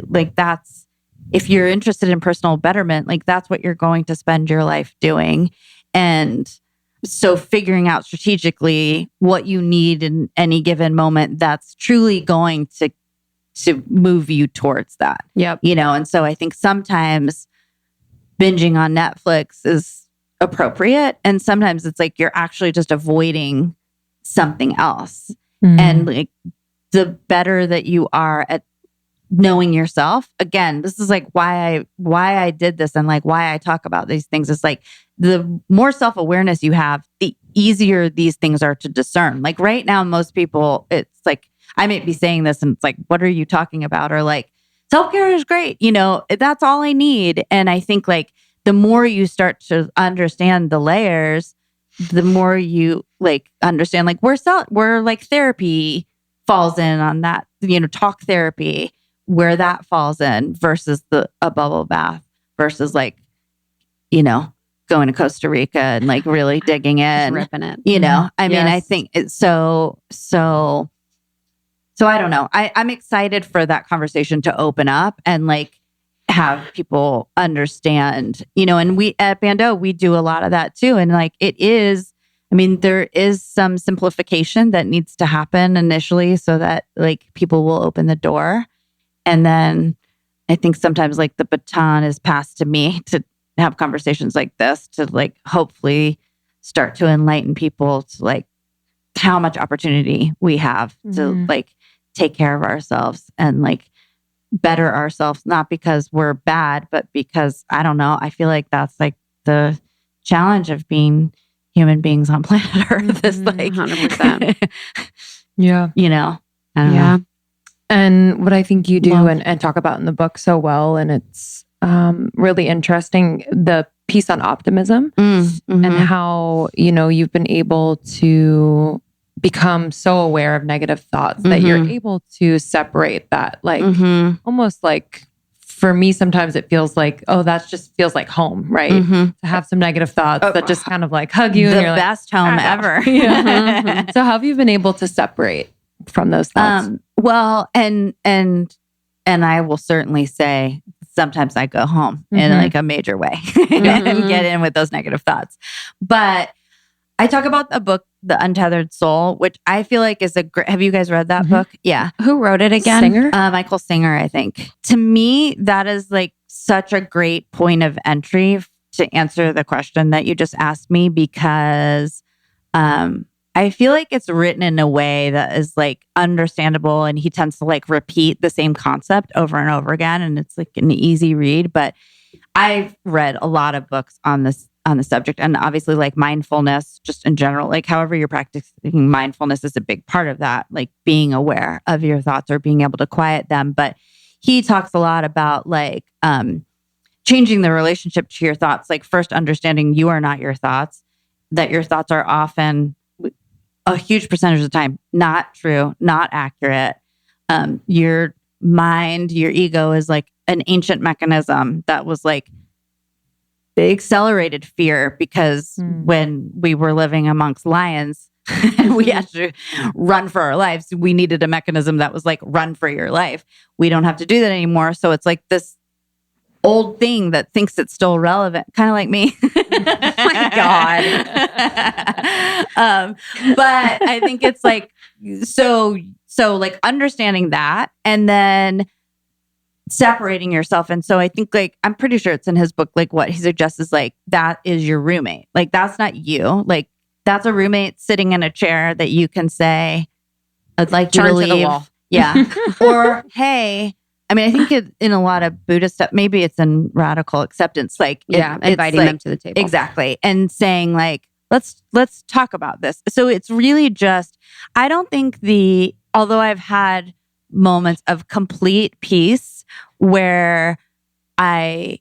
like that's, if you're interested in personal betterment, like that's what you're going to spend your life doing. And so figuring out strategically what you need in any given moment that's truly going to move you towards that. Yep. And so I think sometimes binging on Netflix is appropriate. And sometimes it's like you're actually just avoiding something else. And like the better that you are at knowing yourself, again, this is like why I did this and like why I talk about these things. Is like the more self-awareness you have, the easier these things are to discern. Like right now, most people, it's like, I might be saying this and it's like, what are you talking about? Or like, self-care is great. That's all I need. And I think like the more you start to understand the layers, the more you like understand like where like therapy falls in on that, talk therapy, where that falls in versus a bubble bath versus like, going to Costa Rica and like really digging in, just ripping it. I mean, I think it's so I don't know. I'm excited for that conversation to open up and like have people understand, and we at Bando, we do a lot of that too. And like, there is some simplification that needs to happen initially so that like people will open the door. And then I think sometimes like the baton is passed to me to have conversations like this to like hopefully start to enlighten people to like how much opportunity we have to like take care of ourselves and like better ourselves, not because we're bad, but because I don't know. I feel like that's like the challenge of being human beings on planet Earth is like 100%. Yeah. I don't know. And what I think you do and talk about in the book so well, and it's really interesting, the piece on optimism and how, you've been able to become so aware of negative thoughts that you're able to separate that, like almost like for me, sometimes it feels like, oh, that just feels like home, right? To have some negative thoughts that just kind of like hug you. The and you're best home ever. So how have you been able to separate from those thoughts? Well, and I will certainly say sometimes I go home in like a major way and get in with those negative thoughts. But I talk about the book, The Untethered Soul, which I feel like is a great, have you guys read that book? Yeah. Who wrote it again? Singer? Michael Singer, I think. To me, that is like such a great point of entry to answer the question that you just asked me, because I feel like it's written in a way that is like understandable, and he tends to like repeat the same concept over and over again, and it's like an easy read. But I've read a lot of books on the subject, and obviously like mindfulness just in general, like however you're practicing mindfulness is a big part of that, like being aware of your thoughts or being able to quiet them. But he talks a lot about like changing the relationship to your thoughts, like first understanding you are not your thoughts, that your thoughts are often a huge percentage of the time not true, not accurate. Your mind, your ego is like an ancient mechanism that was like accelerated fear, because when we were living amongst lions and we had to run for our lives, we needed a mechanism that was like run for your life. We don't have to do that anymore. So it's like this old thing that thinks it's still relevant, kind of like me. Oh my God. But I think it's like, so like understanding that and then separating yourself. And so I think like, I'm pretty sure it's in his book, like what he suggests is like, that is your roommate. Like, that's not you. Like, that's a roommate sitting in a chair that you can say, I'd like you to leave. The wall. Yeah. Or, hey, I mean, I think in a lot of Buddhist stuff, maybe it's in radical acceptance, like inviting like, them to the table. Exactly. And saying like, let's talk about this. So it's really just, I don't think although I've had moments of complete peace where I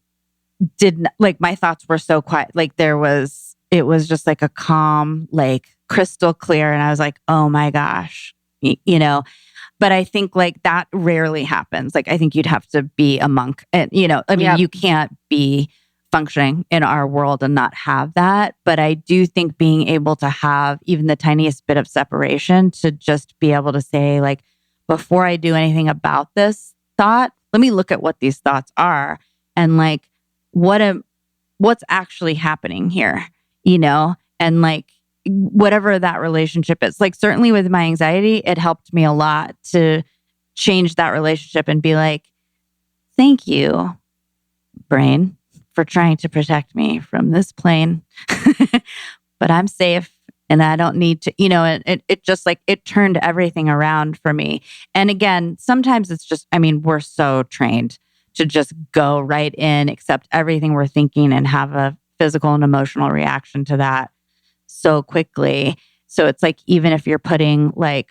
didn't, like my thoughts were so quiet, like it was just like a calm, like crystal clear. And I was like, oh my gosh, But I think like that rarely happens. Like I think you'd have to be a monk, and you can't be functioning in our world and not have that. But I do think being able to have even the tiniest bit of separation to just be able to say like, before I do anything about this thought, let me look at what these thoughts are and like, what's actually happening here, you know? And like, whatever that relationship is. Like, certainly with my anxiety, it helped me a lot to change that relationship and be like, thank you, brain, for trying to protect me from this plane. But I'm safe and I don't need to, you know, it just like, it turned everything around for me. And again, sometimes it's just, I mean, we're so trained to just go right in, accept everything we're thinking and have a physical and emotional reaction to that so quickly. So it's like, even if you're putting like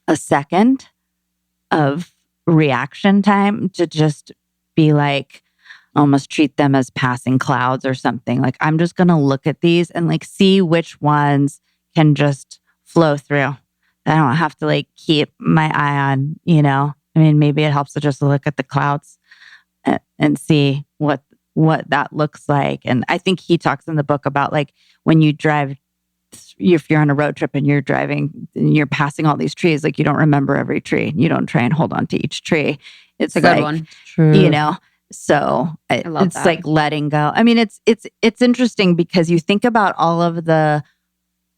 a second of reaction time to just be like, almost treat them as passing clouds or something. Like, I'm just going to look at these and like see which ones can just flow through. I don't have to like keep my eye on, you know, I mean, maybe it helps to just look at the clouds and see what that looks like. And I think he talks in the book about like when you drive, if you're on a road trip and you're driving and you're passing all these trees, like you don't remember every tree. You don't try and hold on to each tree. It's a like, good one. True. You know, so it's that. like letting go. I mean, it's interesting because you think about all of the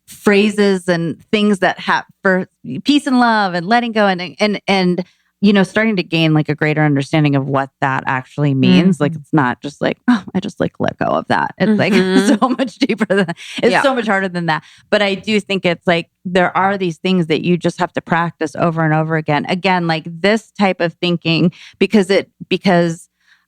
phrases and things that have for peace and love and letting go and you know, starting to gain like a greater understanding of what that actually means. Like, it's not just like, oh, I just like let go of that. It's like so much deeper than it's so much harder than that. But I do think it's like, there are these things that you just have to practice over and over again. Again, like this type of thinking, because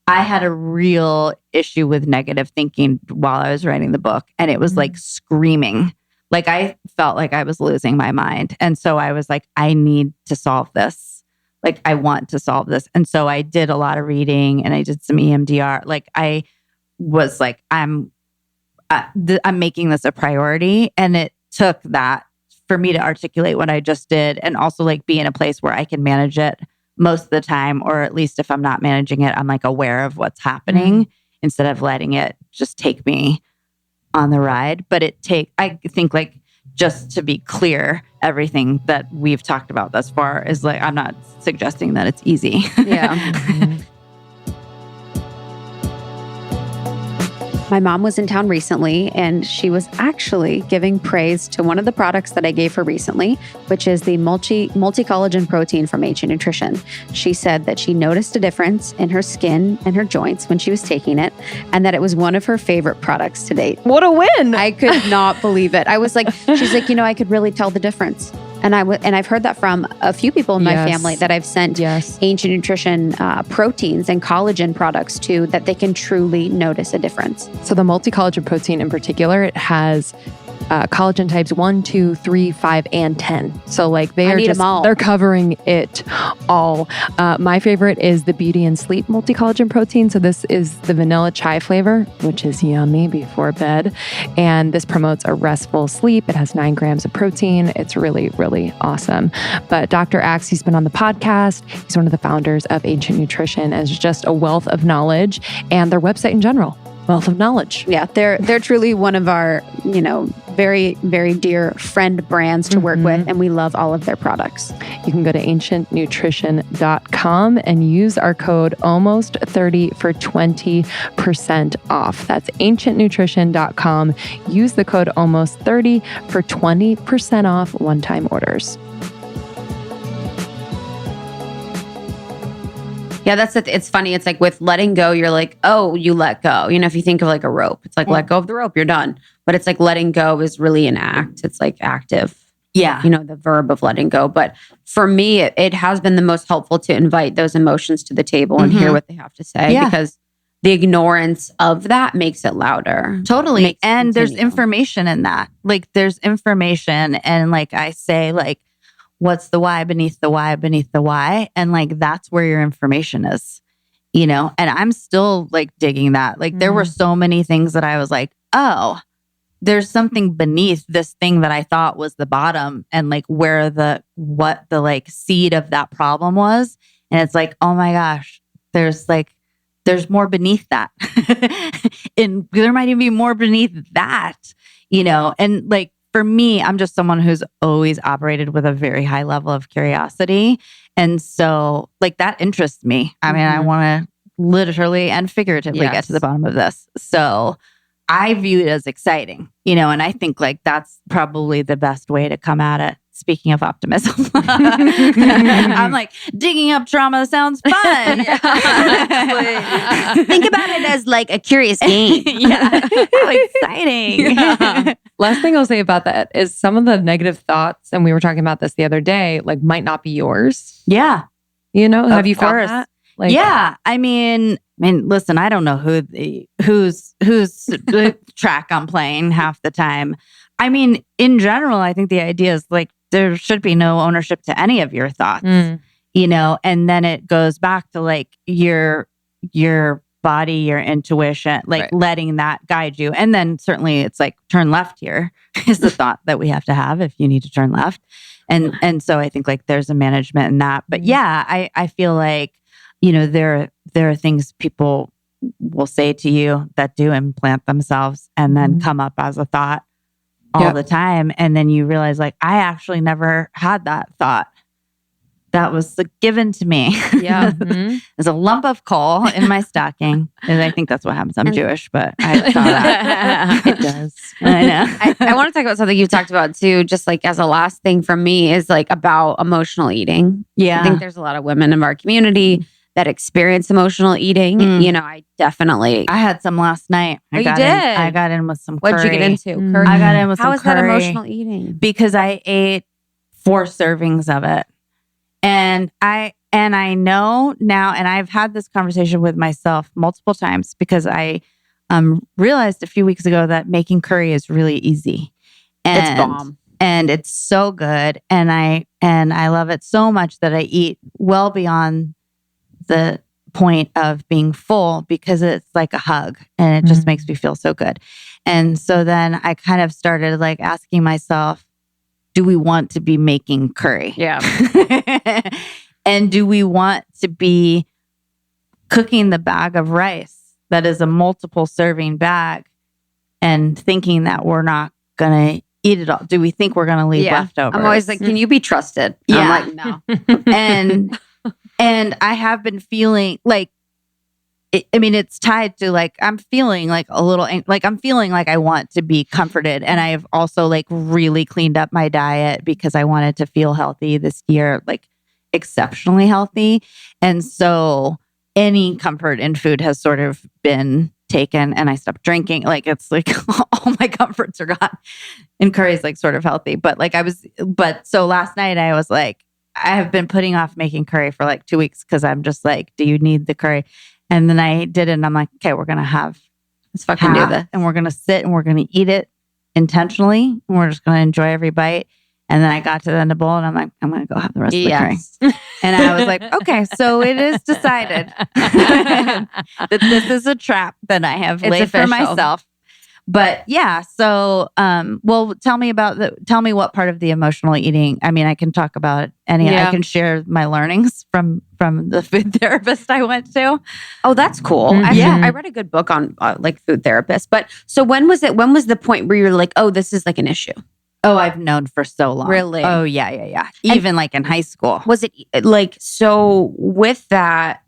I had a real issue with negative thinking while I was writing the book, and it was like screaming. Like I felt like I was losing my mind. And so I was like, I need to solve this. Like, I want to solve this. And so I did a lot of reading and I did some EMDR. Like, I was like, I'm making this a priority. And it took that for me to articulate what I just did and also like be in a place where I can manage it most of the time, or at least if I'm not managing it, I'm like aware of what's happening instead of letting it just take me on the ride. But I think like, just to be clear, everything that we've talked about thus far is like, I'm not suggesting that it's easy. Yeah. My mom was in town recently, and she was actually giving praise to one of the products that I gave her recently, which is the multi-collagen protein from Ancient Nutrition. She said that she noticed a difference in her skin and her joints when she was taking it, and that it was one of her favorite products to date. What a win! I could not believe it. I was like, she's like, you know, I could really tell the difference. And I've heard that from a few people in my family that I've sent Ancient Nutrition proteins and collagen products to, that they can truly notice a difference. So the multi-collagen protein in particular, it has collagen types 1, 2, 3, 5, and 10. So like they're covering it all. My favorite is the Beauty and Sleep multi-collagen protein. So this is the vanilla chai flavor, which is yummy before bed. And this promotes a restful sleep. It has 9 grams of protein. It's really, really awesome. But Dr. Axe, he's been on the podcast. He's one of the founders of Ancient Nutrition, and is just a wealth of knowledge, and their website in general. Wealth of knowledge. Yeah, they're truly one of our, you know, very, very dear friend brands to work with, and we love all of their products. You can go to ancientnutrition.com and use our code almost30 for 20% off. That's ancientnutrition.com. Use the code almost30 for 20% off one-time orders. Yeah, that's it. It's funny. It's like with letting go, you're like, oh, you let go. You know, if you think of like a rope, it's like, let go of the rope, you're done. But it's like letting go is really an act. It's like active. Yeah. You know, the verb of letting go. But for me, it has been the most helpful to invite those emotions to the table and hear what they have to say, because the ignorance of that makes it louder. Totally. And there's information in that. Like there's information. And like I say, like, what's the why beneath the why beneath the why? And like, that's where your information is, you know? And I'm still like digging that. Like there were so many things that I was like, oh, there's something beneath this thing that I thought was the bottom, and like what the like seed of that problem was. And it's like, oh my gosh, there's more beneath that. And there might even be more beneath that, you know? And like, for me, I'm just someone who's always operated with a very high level of curiosity. And so like that interests me. I mean, I want to literally and figuratively get to the bottom of this. So I view it as exciting, and I think like that's probably the best way to come at it. Speaking of optimism, I'm like, digging up trauma sounds fun. Think about it as like a curious game. How exciting. Last thing I'll say about that is some of the negative thoughts, and we were talking about this the other day, like might not be yours. Yeah. Have you found that? Like, I mean, listen, I don't know whose track I'm playing half the time. I mean, in general, I think the idea is like, there should be no ownership to any of your thoughts, and then it goes back to like your body, your intuition, like letting that guide you. And then certainly it's like turn left here is the thought that we have to have if you need to turn left. And so I think like there's a management in that. But yeah, I feel like, there are things people will say to you that do implant themselves and then come up as a thought all the time. And then you realize like, I actually never had that thought. That was given to me. Yeah. There's a lump of coal in my stocking. And I think that's what happens. I'm Jewish, but I saw that. It does. I know. I want to talk about something you talked about too, just like as a last thing from me is like about emotional eating. Yeah. I think there's a lot of women in our community that experience emotional eating. I definitely... I had some last night. You did? I got in with some curry. What'd you get into? Curry? I got in with some curry. How is that emotional eating? Because I ate 4 servings of it. And I know now, and I've had this conversation with myself multiple times because I realized a few weeks ago that making curry is really easy. And it's bomb. And it's so good. And I love it so much that I eat well beyond the point of being full because it's like a hug and it just makes me feel so good. And so then I kind of started like asking myself, do we want to be making curry? Yeah. And do we want to be cooking the bag of rice that is a multiple serving bag and thinking that we're not going to eat it all? Do we think we're going to leave leftovers? I'm always like, can you be trusted? Yeah. I'm like, no. And I have been feeling like, it's tied to like, I'm feeling like a little, like I'm feeling like I want to be comforted. And I have also like really cleaned up my diet because I wanted to feel healthy this year, like exceptionally healthy. And so any comfort in food has sort of been taken and I stopped drinking. Like it's like all my comforts are gone. And curry is like sort of healthy. But like so last night I was like, I have been putting off making curry for like 2 weeks because I'm just like, do you need the curry? And then I did it and I'm like, okay, we're going to let's fucking do this. And we're going to sit and we're going to eat it intentionally. And we're just going to enjoy every bite. And then I got to the end of the bowl and I'm like, I'm going to go have the rest of the curry. And I was like, okay, so it is decided that this is a trap that I have laid for myself. But yeah, so well, tell me what part of the emotional eating. I mean, I can talk about any. I can share my learnings from the food therapist I went to. Oh, that's cool. I read a good book on like food therapists. But so when was the point where you were like, oh, this is like an issue? Oh, I've known for so long. Really? Oh, yeah. Even like in high school. Was it like, so with that,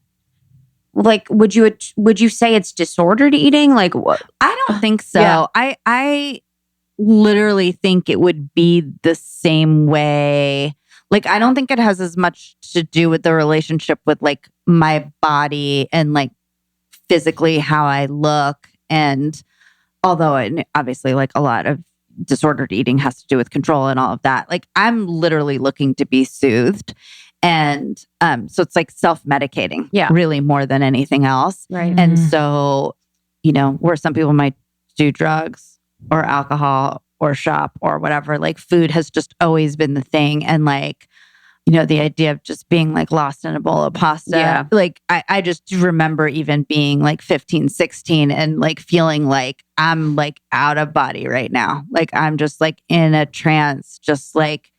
like, would you say it's disordered eating? Like what? I don't think so. Yeah. I literally think it would be the same way. Like, I don't think it has as much to do with the relationship with like my body and like physically how I look. And although obviously like a lot of disordered eating has to do with control and all of that. Like I'm literally looking to be soothed. And so it's like self-medicating really more than anything else. Right. And so, where some people might do drugs or alcohol or shop or whatever, like food has just always been the thing. And like, the idea of just being like lost in a bowl of pasta. Yeah. Like I just remember even being like 15, 16 and like feeling like I'm like out of body right now. Like I'm just like in a trance, just like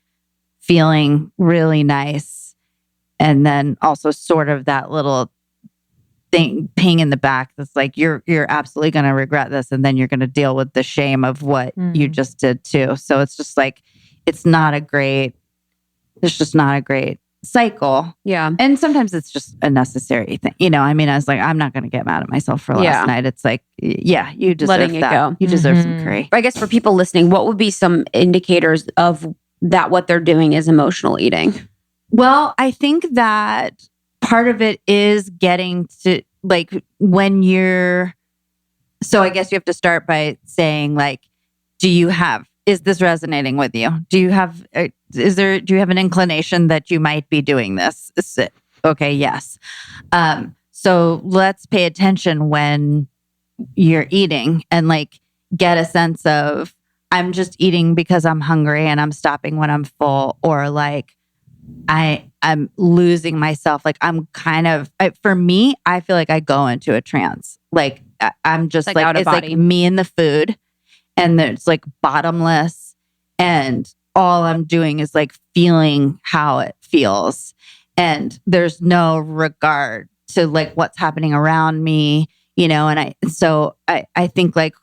feeling really nice. And then also sort of that little ping in the back that's like, you're absolutely going to regret this. And then you're going to deal with the shame of what you just did too. So it's just like, it's just not a great cycle. Yeah. And sometimes it's just a necessary thing. I mean, I was like, I'm not going to get mad at myself for last night. It's like, yeah, you deserve letting it go. You deserve some curry. I guess for people listening, what would be some indicators of that what they're doing is emotional eating? Well, I think that part of it is getting to like when you're, so I guess you have to start by saying like, is this resonating with you? Do you have an inclination that you might be doing this? Okay, yes. So let's pay attention when you're eating and like get a sense of, I'm just eating because I'm hungry and I'm stopping when I'm full, or like I'm losing myself. Like I'm kind of, for me, I feel like I go into a trance. Like I'm just like out of it's body. like me and the food, and it's like bottomless, and all I'm doing is like feeling how it feels, and there's no regard to like what's happening around me, and I think like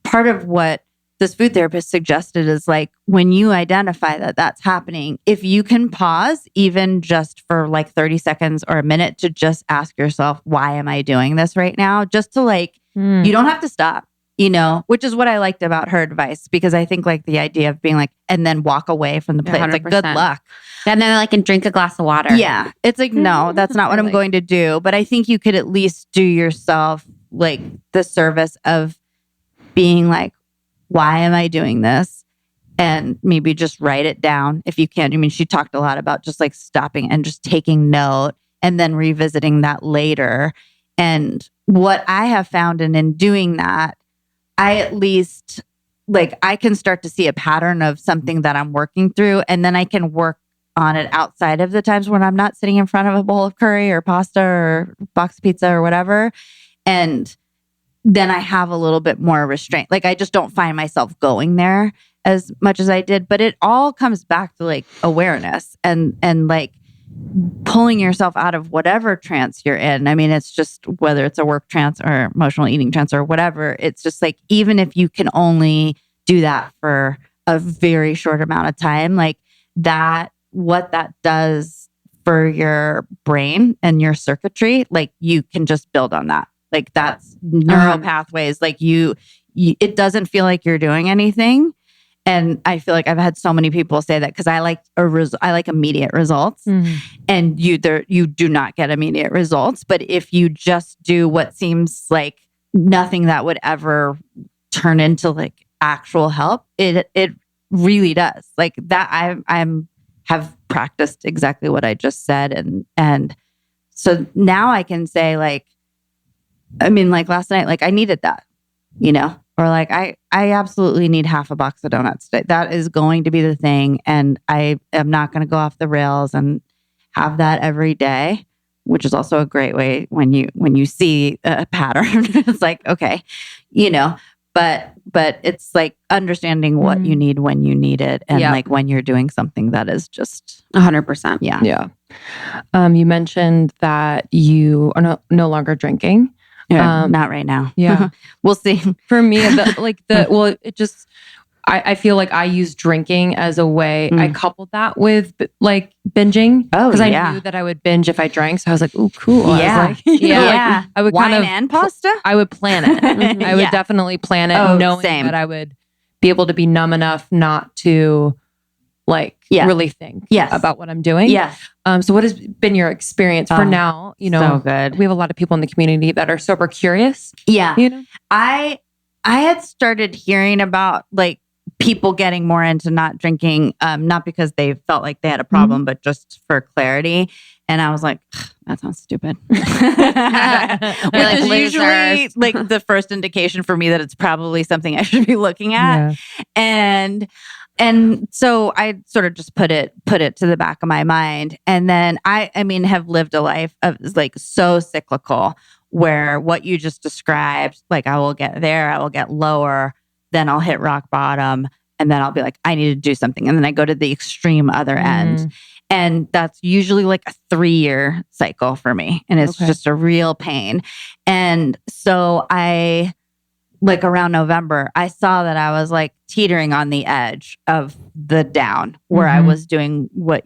part of what this food therapist suggested is like, when you identify that that's happening, if you can pause even just for like 30 seconds or a minute to just ask yourself, why am I doing this right now? Just to like, you don't have to stop, which is what I liked about her advice, because I think like the idea of being like, and then walk away from the plate. 100%. It's like, good luck. And then like, and drink a glass of water. Yeah. It's like, no, that's not what I'm going to do. But I think you could at least do yourself like the service of being like, why am I doing this? And maybe just write it down if you can. I mean, she talked a lot about just like stopping and just taking note and then revisiting that later. And what I have found in doing that, I at least like, I can start to see a pattern of something that I'm working through, and then I can work on it outside of the times when I'm not sitting in front of a bowl of curry or pasta or box of pizza or whatever. And then I have a little bit more restraint. Like I just don't find myself going there as much as I did. But it all comes back to like awareness and like pulling yourself out of whatever trance you're in. I mean, it's just whether it's a work trance or emotional eating trance or whatever, it's just like, even if you can only do that for a very short amount of time, like that, what that does for your brain and your circuitry, like you can just build on that. Like that's neural pathways. Like you, it doesn't feel like you're doing anything. And I feel like I've had so many people say that because I like immediate results, and you do not get immediate results. But if you just do what seems like nothing that would ever turn into like actual help, it really does. Like that, I'm have practiced exactly what I just said, and so now I can say like, I mean, like last night, like I needed that, or like I absolutely need half a box of donuts today. That is going to be the thing. And I am not going to go off the rails and have that every day, which is also a great way when you see a pattern. It's like, okay, but it's like understanding what you need when you need it. And like when you're doing something that is just 100%. Yeah. Yeah. You mentioned that you are no longer drinking. Yeah, not right now. Yeah. We'll see. For me, I feel like I use drinking as a way. I coupled that with like binging. Oh, because I knew that I would binge if I drank. So I was like, "Ooh, cool." Yeah, I was like, I would wine and pasta. I would plan it. I would definitely plan it, knowing that I would be able to be numb enough not to really think about what I'm doing. Yes. So what has been your experience for now? So good. We have a lot of people in the community that are sober curious. Yeah. I had started hearing about like people getting more into not drinking, not because they felt like they had a problem, but just for clarity. And I was like, that sounds stupid. Which is usually like the first indication for me that it's probably something I should be looking at. Yeah. And so I sort of just put it to the back of my mind. And then I mean, have lived a life of like so cyclical, where what you just described, like I will get there, I will get lower, then I'll hit rock bottom. and then I'll be like, I need to do something. And then I go to the extreme other end. And that's usually like a 3-year cycle for me. And it's just a real pain. And so like around November, I saw that I was like teetering on the edge of the down where I was doing what,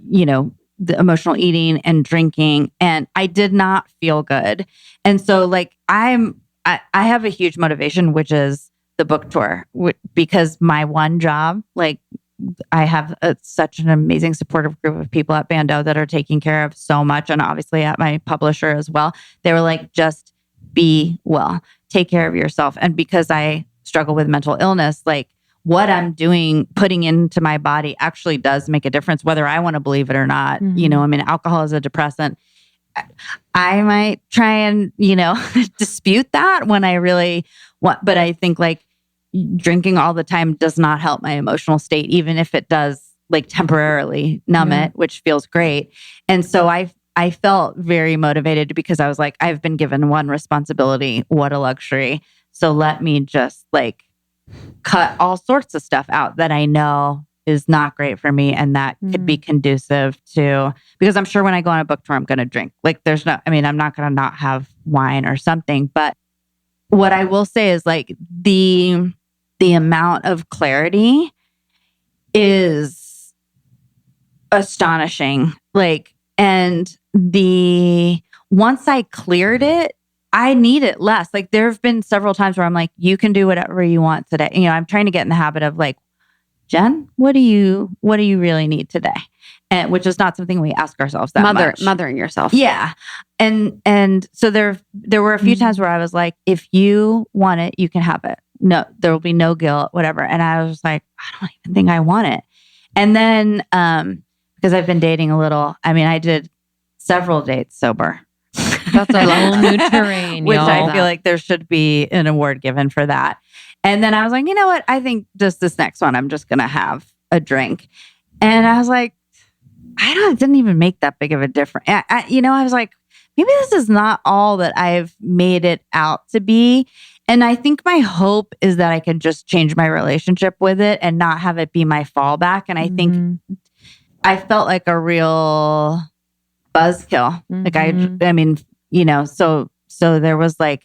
the emotional eating and drinking, and I did not feel good. And so like I have a huge motivation, which is the book tour, because my one job, like I have such an amazing supportive group of people at Bando that are taking care of so much. And obviously at my publisher as well, they were like, just be well, take care of yourself. And because I struggle with mental illness, like what I'm doing, putting into my body actually does make a difference, whether I want to believe it or not. Alcohol is a depressant. I might try and, dispute that when I really want, but I think like drinking all the time does not help my emotional state, even if it does like temporarily numb it, which feels great. And so I felt very motivated because I was like, I've been given one responsibility. What a luxury. So let me just like cut all sorts of stuff out that I know is not great for me and that could be conducive to, because I'm sure when I go on a book tour, I'm going to drink. Like I'm not going to not have wine or something. But what I will say is like the amount of clarity is astonishing. Like, and once I cleared it, I need it less. Like there have been several times where I'm like, you can do whatever you want today. I'm trying to get in the habit of like, Jen, what do you really need today? And which is not something we ask ourselves that much. Mothering yourself. Yeah. And so there were a few times where I was like, if you want it, you can have it. No, there will be no guilt, whatever. And I was like, I don't even think I want it. And then, because I've been dating a little, I did several dates sober. That's a whole new terrain. Which I feel like there should be an award given for that. And then I was like, you know what? I think just this next one, I'm just going to have a drink. And I was like, it didn't even make that big of a difference. I was like, maybe this is not all that I've made it out to be. And I think my hope is that I can just change my relationship with it and not have it be my fallback. And I think I felt like a real buzzkill. Like so there was like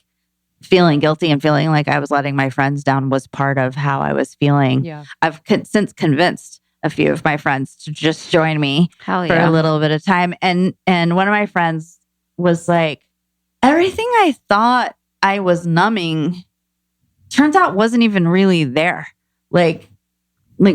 feeling guilty and feeling like I was letting my friends down was part of how I was feeling. Yeah. I've since convinced a few of my friends to just join me for a little bit of time. And one of my friends was like, everything I thought I was numbing turns out wasn't even really there. Like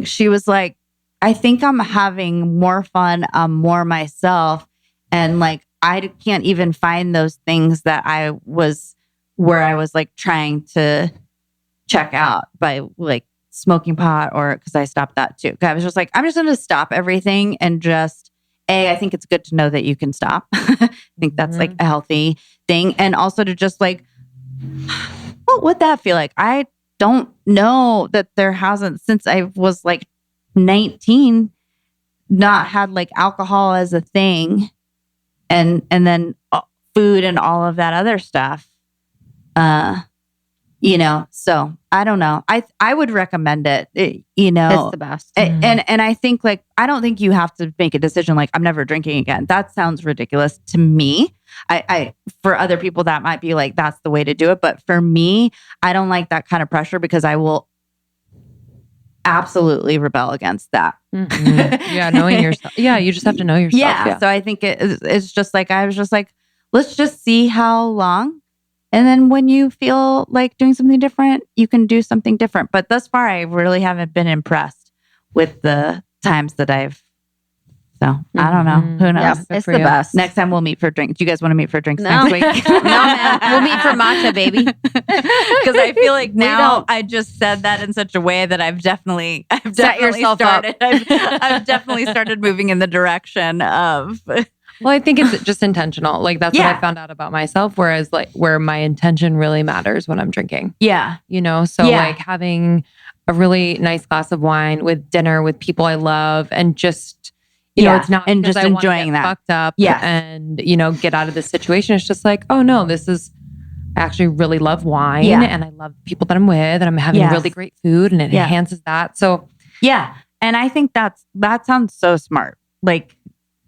she was like, I think I'm having more fun, more myself. And like, I can't even find those things that I was like trying to check out by like smoking pot, or because I stopped that too. I was just like, I'm just going to stop everything and just, I think it's good to know that you can stop. I think that's like a healthy thing. And also to just like, what would that feel like? I don't know that there hasn't, since I was like 19, not had like alcohol as a thing. And then food and all of that other stuff. So I don't know. I would recommend it. It's the best. And I think like, I don't think you have to make a decision like, I'm never drinking again. That sounds ridiculous to me. I for other people that might be like, that's the way to do it. But for me, I don't like that kind of pressure because I will absolutely rebel against that. Yeah. Knowing yourself. Yeah. You just have to know yourself. Yeah. So I think it's just like, I was just like, let's just see how long. And then when you feel like doing something different, you can do something different. But thus far, I really haven't been impressed with the times that so I don't know. Who knows? Yeah, it's the best. Next time we'll meet for drinks. Do you guys want to meet for drinks No. next week? No, man. We'll meet for matcha, baby. Because I feel like now I just said that in such a way that I've definitely yourself started. I've definitely started moving in the direction of. Well, I think it's just intentional. Like that's what I found out about myself. Whereas like where my intention really matters when I'm drinking. Yeah. So like having a really nice glass of wine with dinner with people I love and just, it's not and just I enjoying that fucked up and, get out of this situation. It's just like, oh no, I actually really love wine and I love the people that I'm with and I'm having really great food and it enhances that. So Yeah. And I think that sounds so smart. Like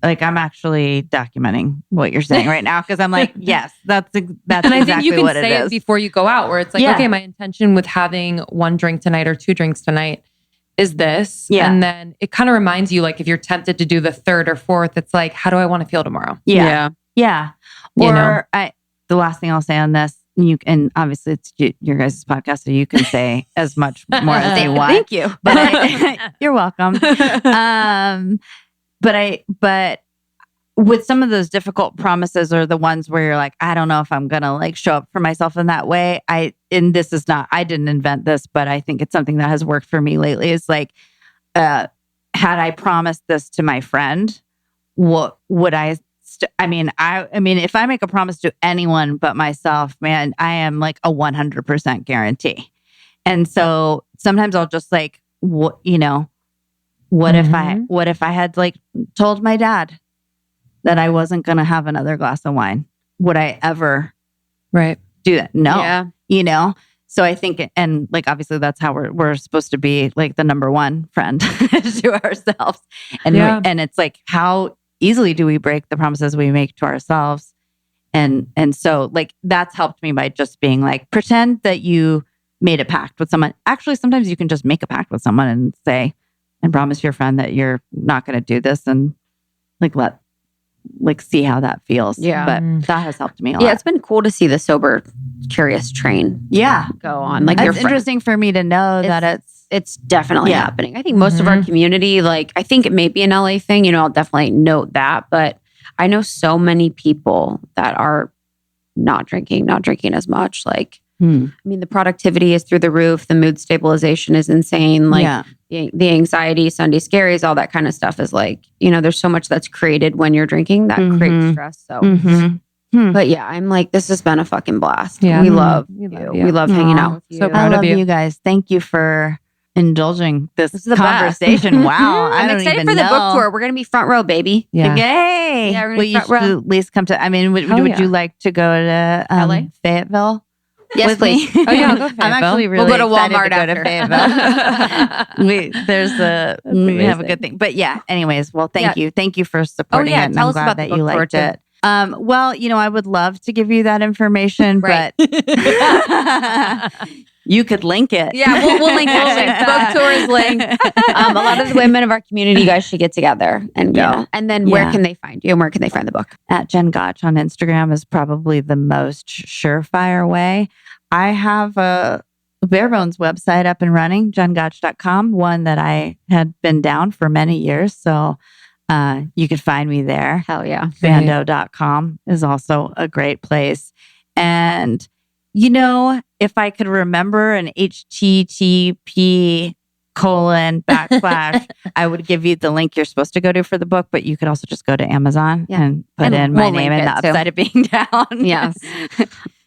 I'm actually documenting what you're saying right now because I'm like, yes, that's and I exactly think you can what say it before you go out, where it's like, okay, my intention with having 1 drink tonight or 2 drinks tonight is this. Yeah. And then it kind of reminds you, like, if you're tempted to do the 3rd or 4th, it's like, how do I want to feel tomorrow? Yeah. You Or know? the last thing I'll say on this, and obviously it's your guys' podcast, so you can say as much more as you want. Thank you. But you're welcome. But with some of those difficult promises or the ones where you're like, I don't know if I'm going to like show up for myself in that way. I didn't invent this, but I think it's something that has worked for me lately. Is like, had I promised this to my friend, what would I, I mean, if I make a promise to anyone but myself, man, I am like a 100% guarantee. And so sometimes I'll just like, what if I had like told my dad that I wasn't going to have another glass of wine? Would I ever do that? No. Yeah. So I think, and like, obviously that's how we're supposed to be like the number one friend to ourselves. And and it's like, how easily do we break the promises we make to ourselves? And so like, that's helped me by just being like, pretend that you made a pact with someone. Actually, sometimes you can just make a pact with someone and say, and promise your friend that you're not going to do this, and like see how that feels. Yeah. But that has helped me a lot. Yeah, it's been cool to see the sober curious train go on. Like, it's interesting for me to know that it's definitely happening. I think most of our community, like, I think it may be an LA thing, I'll definitely note that, but I know so many people that are not drinking as much. Like, I mean, the productivity is through the roof. The mood stabilization is insane. Like the anxiety, Sunday scaries, all that kind of stuff is like, there's so much that's created when you're drinking that creates stress. So, but yeah, I'm like, this has been a fucking blast. Yeah. We love you. We love hanging out with you. So proud of you guys. Thank you for indulging this conversation. Wow. I'm excited for the book tour. We're going to be front row, baby. Yeah. Yay. Yeah, we're well, you should at least come to, I mean, would you like to go to LA? Fayetteville? Yes, please. Oh yeah, I'll go to Fayetteville. I'm actually really we'll go to Walmart after. To Fayetteville. We have a good thing. But yeah, anyways, well, thank you. Thank you for supporting it. And I'm glad that you liked it. Well, I would love to give you that information, but you could link it. Yeah, we'll link it. Book tour is linked. A lot of the women of our community, you guys should get together and go. Yeah. And then where can they find you and where can they find the book? At Jen Gotch on Instagram is probably the most surefire way. I have a Barebones website up and running, jengotch.com, one that I had been down for many years. So you could find me there. Hell yeah. Bando.com is also a great place. And, if I could remember an HTTP:// I would give you the link you're supposed to go to for the book, but you could also just go to Amazon and put in my name and the upside of being down. Yes.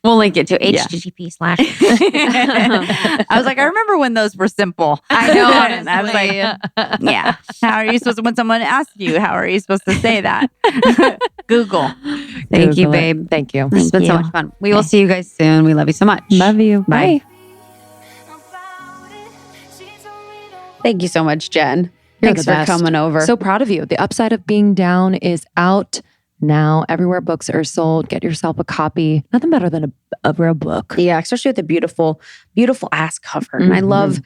We'll link it to HTTP/. I was like, I remember when those were simple. I know. And I was like, yeah. How are you supposed to, when someone asks you, how are you supposed to say that? Google. Thank you, babe. Thank you. This has been so much fun. We will see you guys soon. We love you so much. Love you. Bye. Thank you so much, Jen. Thanks for coming over. So proud of you. The Upside of Being Down is out now. Everywhere books are sold. Get yourself a copy. Nothing better than a real book. Yeah, especially with a beautiful, beautiful ass cover. And I loved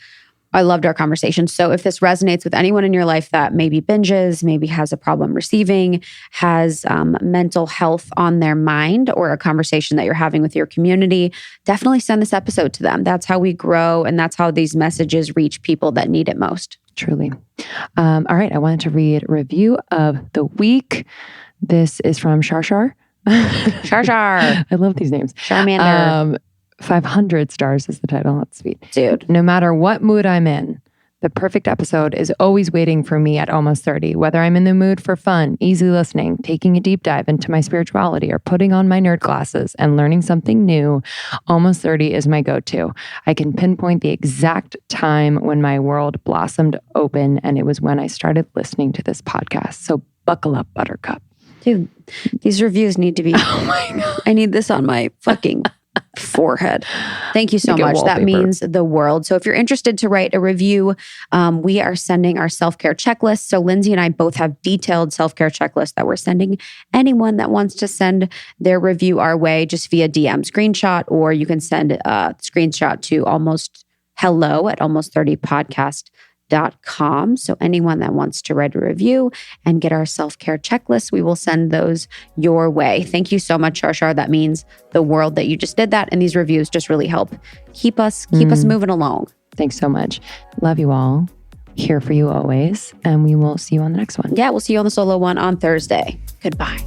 our conversation. So if this resonates with anyone in your life that maybe binges, maybe has a problem receiving, has mental health on their mind, or a conversation that you're having with your community, definitely send this episode to them. That's how we grow. And that's how these messages reach people that need it most. Truly. All right. I wanted to read a review of the week. This is from Shar. I love these names. Charmander. 500 stars is the title. That's sweet. Dude. No matter what mood I'm in, the perfect episode is always waiting for me at almost 30. Whether I'm in the mood for fun, easy listening, taking a deep dive into my spirituality, or putting on my nerd glasses and learning something new, almost 30 is my go-to. I can pinpoint the exact time when my world blossomed open, and it was when I started listening to this podcast. So buckle up, Buttercup. Dude, these reviews need to be... Oh my God. I need this on my fucking forehead. Thank you so Make it much. That wallpaper. means the world. So if you're interested to write a review, we are sending our self-care checklist. So Lindsey and I both have detailed self-care checklists that we're sending anyone that wants to send their review our way just via DM screenshot, or you can send a screenshot to hello@almost30podcast.com. So anyone that wants to write a review and get our self-care checklist, we will send those your way. Thank you so much, Sharshar. That means the world that you just did that. And these reviews just really help keep us moving along. Thanks so much. Love you all. Here for you always. And we will see you on the next one. Yeah, we'll see you on the solo one on Thursday. Goodbye.